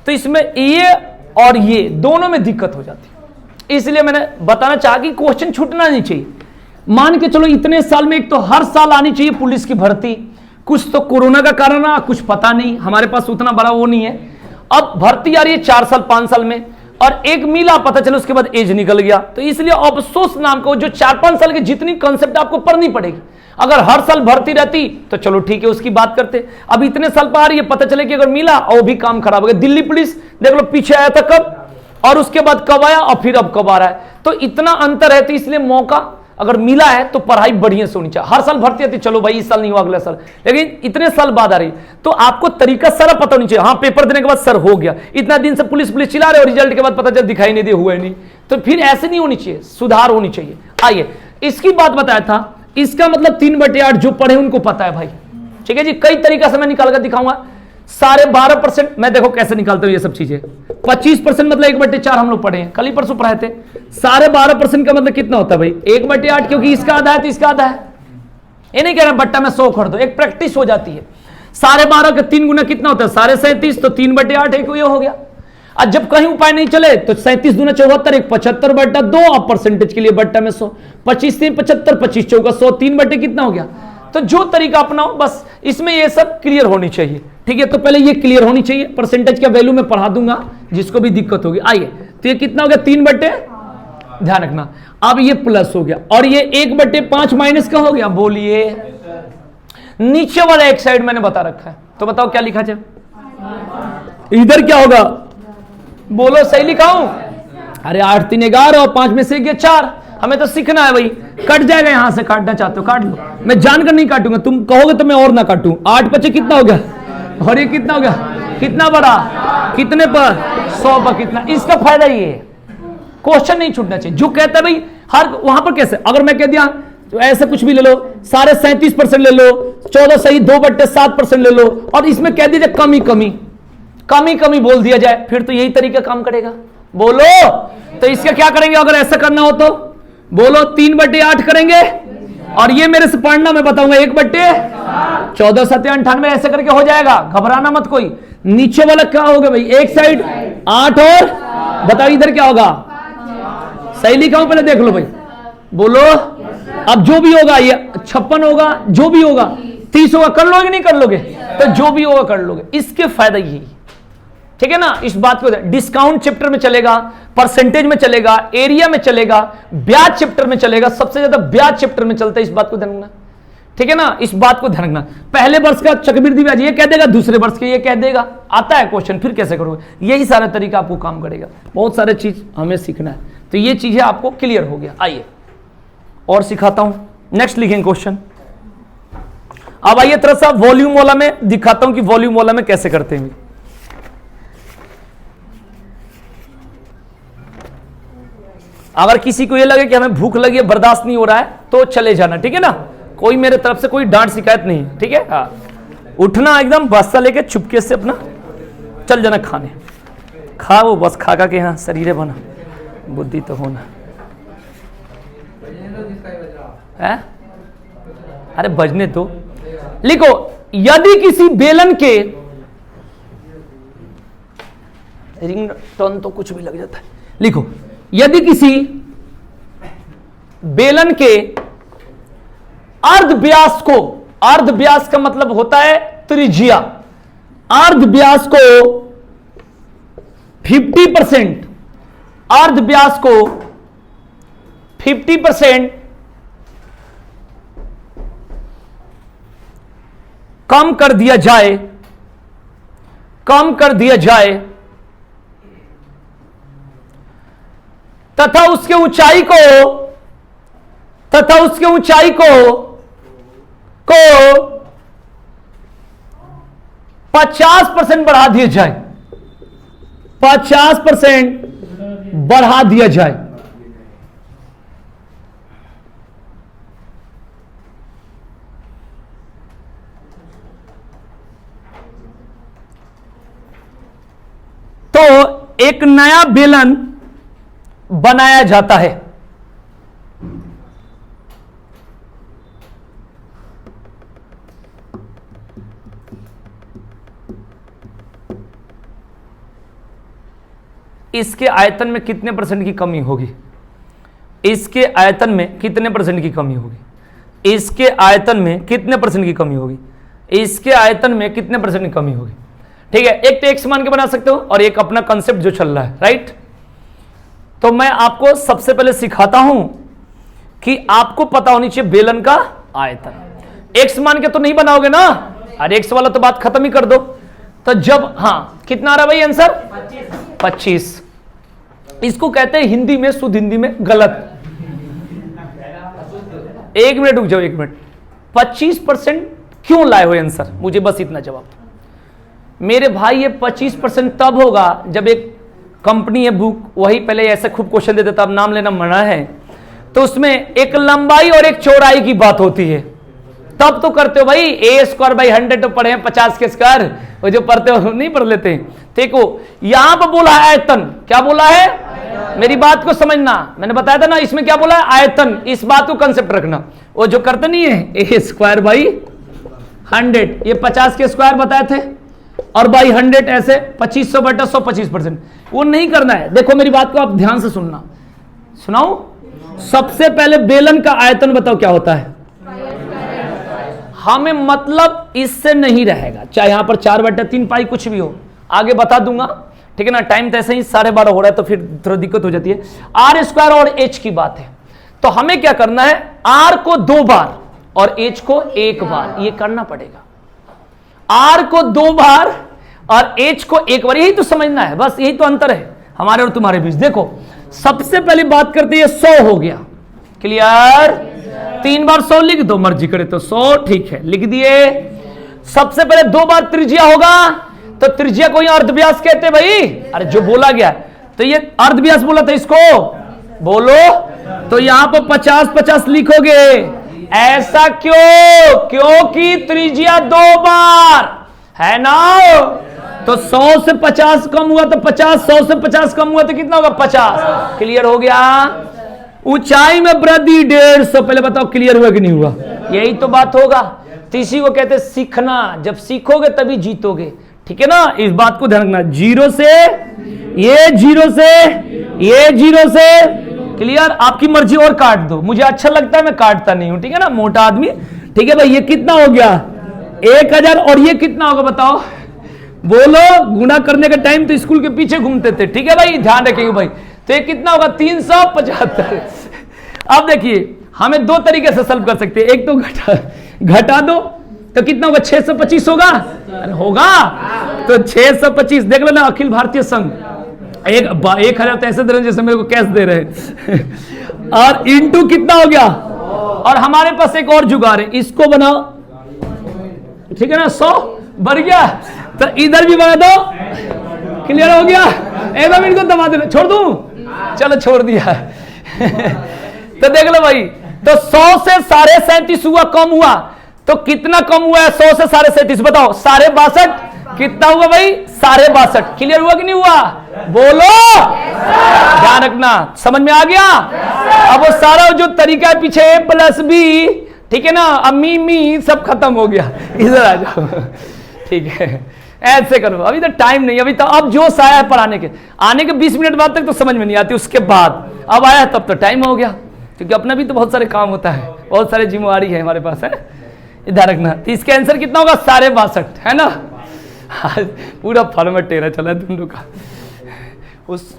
[SPEAKER 1] तो इसमें ये और ये दोनों में दिक्कत हो जाती है। इसलिए मैंने बताना चाहा कि क्वेश्चन छूटना नहीं चाहिए। मान के चलो इतने साल में एक तो हर साल आनी चाहिए पुलिस की भर्ती। कुछ तो कोरोना का कारण रहा, कुछ पता नहीं, हमारे पास उतना बड़ा वो नहीं है। अब भर्ती आ रही है 4 साल 5 साल में, और एक मिला पता चला उसके बाद एज निकल गया। तो इसलिए अफसोस नाम का जो 4-5 साल की जितनी कंसेप्ट आपको पढ़नी पड़ेगी। अगर हर साल भर्ती रहती तो चलो ठीक है, उसकी बात करते। अब इतने साल पर आ रही है, पता चले कि अगर मिला और भी काम खराब हो गया। दिल्ली पुलिस देख लो, पीछे आया था कब और उसके बाद कब आया और फिर अब कब आ रहा है। तो इतना अंतर है। तो इसलिए मौका अगर मिला है तो पढ़ाई बढ़िया से होनी चाहिए। हर साल भर्ती आती, चलो भाई इस साल नहीं हुआ अगले साल, लेकिन इतने साल बाद आ रही तो आपको तरीका सारा पता होनी चाहिए। हाँ पेपर देने के बाद सर हो गया, इतना दिन से पुलिस चिल्ला रहे और रिजल्ट के बाद पता चल दिखाई नहीं दे, हुआ ही नहीं। तो फिर ऐसे नहीं होनी चाहिए, सुधार होनी चाहिए। आइए इसकी बात बताया था। इसका मतलब 3/8 जो पढ़े उनको पता है भाई, ठीक है जी। कई तरीका से मैं निकाल कर दिखाऊंगा। 12.5% मैं देखो कैसे निकालता हूं ये सब चीजें। 25% मतलब 1/4 हम लोग पढ़े हैं, कल ही परसों पढ़ाए थे। 12.5% का मतलब कितना होता है भाई? 1/8, क्योंकि इसका आधा है तो इसका आधा है। ये नहीं कह रहा बट्टा में 100 कर दो, एक प्रैक्टिस हो जाती है। 12.5 का 3 गुना कितना होता है? 37.5, तो 3/8 एक ये हो गया। आज जब कहीं उपाय नहीं चले तो 37 दूना 74, एक 75/2। अब परसेंटेज के लिए बट्टा में 100, 25 3 75, 25 चौका 100, 3 बटे कितना हो गया? तो जो तरीका अपनाओ बस इसमें ये सब क्लियर होनी चाहिए, ठीक है, तो पहले ये क्लियर होनी चाहिए। परसेंटेज का वैल्यू मैं पढ़ा दूंगा जिसको भी दिक्कत होगी। आइए, तो ये कितना हो गया 3/, ध्यान रखना। अब ये प्लस हो गया और ये 1/5 माइनस का हो गया। बोलिए, नीचे वाला एक साइड मैंने बता रखा है, तो बताओ क्या लिखा जाए। इधर क्या होगा, बोलो सही लिखा हूं? अरे 8 3 11 और 5 में से 1 4। हमें तो सीखना है भाई। कट जाएगा, यहां से काटना चाहते हो काट लो, मैं जानकर नहीं काटूंगा, तुम कहोगे तो मैं और ना काटूं। 8 5 कितना हो गया, और ये कितना हो गया, कितना बड़ा, कितने पर 100 पर कितना। इसका फायदा ये है, क्वेश्चन नहीं छूटना चाहिए। जो कहता है भाई हर वहां पर कैसे, अगर मैं कह दिया तो ऐसे कुछ भी ले लो, सारे 37% ले लो, 14 सही 2/7% ले लो, और इसमें कह दीजिए कमी कमी कमी कमी बोल दिया जाए, फिर तो यही तरीका काम करेगा। बोलो, तो इसका क्या करेंगे अगर ऐसा करना हो तो? बोलो 3/8 करेंगे, और ये मेरे से पढ़ना, मैं बताऊंगा 1/14 7 98 ऐसे करके हो जाएगा। घबराना मत कोई। नीचे वाला क्या होगा भाई, एक साइड 8 और बताओ इधर क्या होगा। सही लिखा हूं, पहले देख लो भाई। बोलो, अब जो भी होगा, ये 56 होगा, जो भी होगा 30 होगा, कर लोगे नहीं कर लोगे? तो जो भी होगा कर लोगे। इसके फायदा यही, ठीक है ना। इस बात को डिस्काउंट चैप्टर में चलेगा, परसेंटेज में चलेगा, एरिया में चलेगा, ब्याज चैप्टर में चलेगा। सबसे ज्यादा ब्याज चैप्टर में चलता है, इस बात को ध्यान रखना, ठीक है ना। इस बात को ध्यान रखना। पहले वर्ष का चक्रवृद्धि ब्याज ये कह देगा, दूसरे वर्ष के ये कह देगा। आता है क्वेश्चन, फिर कैसे करोगे? यही सारा तरीका आपको काम करेगा। बहुत सारे चीज हमें सीखना है, तो ये चीजें आपको क्लियर हो गया। आइए और सिखाता हूं, नेक्स्ट लिखेंगे क्वेश्चन। अब आइए थोड़ा सा वॉल्यूम वाला में दिखाता हूं कि वॉल्यूम वाला में कैसे करते हैं। अगर किसी को ये लगे कि हमें भूख लगी है, बर्दाश्त नहीं हो रहा है, तो चले जाना, ठीक है ना। कोई मेरे तरफ से कोई डांट शिकायत नहीं है, ठीक है। हाँ, उठना एकदम बस्ता लेके चुपके से अपना चल जाना खाने। खाओ बस, खा खा के यहाँ शरीर बना, बुद्धि तो होना है। अरे बजने तो लिखो, यदि किसी बेलन के, रिंग टोन तो कुछ भी लग जाता है। लिखो, यदि किसी बेलन के अर्ध व्यास को, अर्ध व्यास का मतलब होता है त्रिज्या, अर्ध व्यास को 50%, अर्ध व्यास को 50% कम कर दिया जाए, कम कर दिया जाए, तथा उसके ऊंचाई को, तथा उसके ऊंचाई को 50% बढ़ा दिया जाए, 50% बढ़ा दिया जाए, तो एक नया बेलन बनाया जाता है। इसके आयतन में कितने % की कमी होगी? इसके आयतन में कितने % की कमी होगी? इसके आयतन में कितने % की कमी होगी? इसके आयतन में कितने % की कमी होगी? ठीक है, एक तो एक मान के बना सकते हो और एक अपना कंसेप्ट जो चल रहा है, राइट। तो मैं आपको सबसे पहले सिखाता हूं कि आपको पता होनी चाहिए बेलन का आयतन। एक्स मान के तो नहीं बनाओगे ना, अरे एक्स वाला तो बात खत्म ही कर दो। तो जब, हाँ कितना आ रहा भाई आंसर? 25। इसको कहते हैं हिंदी में, शुद्ध हिंदी में गलत। एक मिनट रुक जाओ, एक मिनट। 25% क्यों लाए हो आंसर? मुझे बस इतना जवाब दो मेरे भाई। ये 25% तब होगा जब एक कंपनी है बुक, वही पहले ऐसे खूब क्वेश्चन देते था, अब नाम लेना मना है, तो उसमें एक लंबाई और एक चौड़ाई की बात होती है, तब तो करते हो भाई। a²/100 तो पढ़े हैं 50 के स्क्वायर, वो जो पढ़ते हो नहीं पढ़ लेते। देखो यहां पर बोला है आयतन, क्या बोला है? मेरी बात को समझना, मैंने बताया था ना इसमें क्या बोला है? आयतन। इस बात को कंसेप्ट रखना। वो जो करते नहीं है a²/100, ये 50 के स्क्वायर बताए थे, और बाई 100 ऐसे 2500/100 25%, वो नहीं करना है। देखो मेरी बात को आप ध्यान से सुनना, सुनाओ। सबसे पहले बेलन का आयतन बताओ क्या होता है? हमें मतलब इससे नहीं रहेगा, चाहे यहां पर 4/3 पाई कुछ भी हो, आगे बता दूंगा, ठीक है ना। टाइम तो ऐसे ही 12:30 हो रहा है तो फिर थोड़ा दिक्कत हो जाती है। आर स्क्वायर और एच की बात है, तो हमें क्या करना है, आर को 2 बार और एच को 1 बार, ये करना पड़ेगा। आर को 2 बार और एच को 1 बार, यही तो समझना है, बस यही तो अंतर है हमारे और तुम्हारे बीच। देखो सबसे पहले बात करते हैं, 100 हो गया, क्लियर। 3 बार 100 लिख दो, मर्जी करे तो 100, ठीक है, लिख दिए। सबसे पहले 2 बार त्रिज्या होगा, तो त्रिज्या को यहां अर्धव्यास कहते भाई। अरे जो बोला गया तो ये अर्धव्यास बोला था, इसको बोलो। तो यहां पर 50-50 लिखोगे, ऐसा क्यों? क्योंकि त्रिज्या 2 बार है ना। तो 100 से 50 कम हुआ तो 50, 100 से 50 कम हुआ तो कितना होगा, 50। क्लियर हो गया। ऊंचाई में वृद्धि 150, पहले बताओ क्लियर हुआ कि नहीं हुआ? यही तो बात होगा। तो इसी को कहते हैं सीखना, जब सीखोगे तभी जीतोगे, ठीक है ना। इस बात को ध्यान रखना, 0 से ये, 0 से ये, 0 से, क्लियर। आपकी मर्जी और काट दो, मुझे अच्छा लगता है मैं काटता नहीं हूं, ठीक है ना, मोटा आदमी, ठीक है भाई। ये कितना हो गया, 1000, और ये कितना होगा बताओ, बोलो। गुणा करने का टाइम तो स्कूल के पीछे घूमते थे, ठीक है भाई, ध्यान रखेंगे भाई। तो ये कितना होगा, 375। अब देखिए हमें 2 तरीके से सॉल्व कर सकते हैं, एक तो घटा दो तो कितना होगा, 625 होगा। अरे होगा, तो 625 देख लो ना, अखिल भारतीय संघ 1000 तो ऐसे दे रहे जैसे मेरे को कैश दे रहे और इंटू कितना हो गया। और हमारे पास एक और जुगाड़ है, इसको बनाओ, ठीक है ना, 100 बढ़ गया तो इधर भी बना दो, क्लियर हो गया। एकदम इनको दबा देना, छोड़ दूं, चलो छोड़ दिया तो देख लो भाई, तो 100 से 37.5 हुआ, कम हुआ तो कितना कम हुआ है, 100 से 37.5 बताओ, 62.5 कितना हुआ भाई, 62.5। क्लियर हुआ कि नहीं हुआ, बोलो। ध्यान रखना, समझ में आ गया। अब वो सारा जो तरीका है पीछे A+B, ठीक है ना, अम्मी मी सब खत्म हो गया, इधर आ जाओ, ठीक है। ऐसे करो, अभी तो टाइम नहीं, अभी तो अब जोश आया है पढ़ाने के, आने के 20 मिनट बाद तक तो समझ में नहीं आती, उसके बाद अब आया तब तो टाइम हो गया, क्योंकि अपना भी तो बहुत सारे काम होता है, बहुत सारे जिम्मेवारी है हमारे पास, है। इधर रखना, तो इसका आंसर कितना होगा, 62.5, है ना। पूरा फॉर्मेट टेरा चला है दोनों का, उस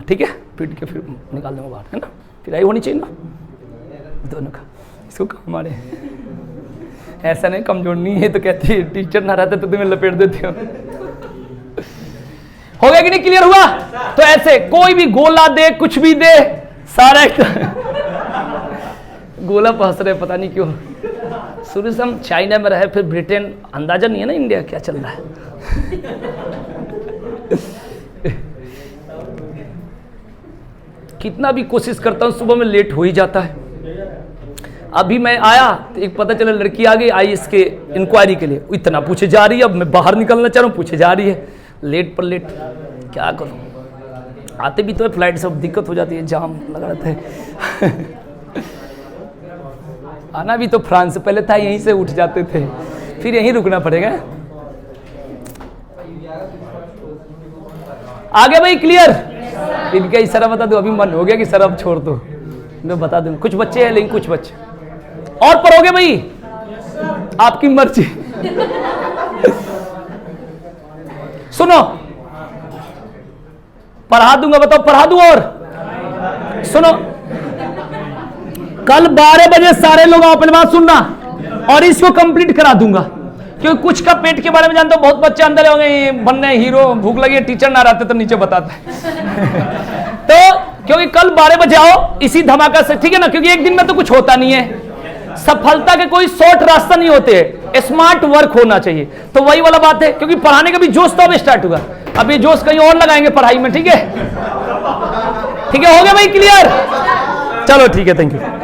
[SPEAKER 1] ठीक है, पीट के फिर निकाल दूंगा बाहर, है ना, फिर आई होनी चाहिए ना दोनों का, इसको काम आ रहे हैं। ऐसा नहीं कमजोर नहीं है तो कहती है टीचर ना रहते तो तुम्हें लपेट देते हो गया कि नहीं, क्लियर हुआ। तो ऐसे कोई भी गोला दे, कुछ भी दे, सारा गोला पहस रहे, पता नहीं क्यों। शुरू से हम चाइना में रहे, फिर ब्रिटेन, अंदाजा नहीं है ना इंडिया क्या चल रहा है कितना भी कोशिश करता हूं, सुबह में लेट हो ही जाता है। अभी मैं आया तो एक पता चला लड़की आ गई IAS के इंक्वायरी के लिए, इतना पूछे जा रही है, अब मैं बाहर निकलना चाह रहा हूँ, पूछे जा रही है, लेट पर लेट, क्या करूँ। आते भी तो है फ्लाइट, सब दिक्कत हो जाती है, जाम लगा रहता है आना भी तो फ्रांस से, पहले था यहीं से उठ जाते थे, फिर यहीं रुकना पड़ेगा। आगे भाई क्लियर। इनका इशारा बता दो, अभी मन हो गया कि सर अब छोड़ दो, मैं बता दूं, कुछ बच्चे हैं लेकिन कुछ बच्चे और पढ़ोगे भाई, आपकी मर्जी सुनो, पढ़ा दूंगा, बताओ पढ़ा दूं। और सुनो, कल 12 बजे सारे लोग आओ, अपनी बात सुनना, और इसको कंप्लीट करा दूंगा, क्योंकि कुछ का पेट के बारे में जानते हो, बहुत बच्चे अंदर होंगे बनने हीरो, भूख लगी, टीचर ना रहते तो नीचे बताते तो क्योंकि कल 12 बजे आओ इसी धमाका से, ठीक है ना, क्योंकि एक दिन में तो कुछ होता नहीं है, सफलता के कोई शॉर्ट रास्ता नहीं होते, स्मार्ट वर्क होना चाहिए। तो वही वाला बात है, क्योंकि पढ़ाने का भी जोश तो अब स्टार्ट हुआ, अब ये जोश कहीं और लगाएंगे पढ़ाई में, ठीक है, ठीक है, हो गया भाई क्लियर। चलो ठीक है, थैंक यू।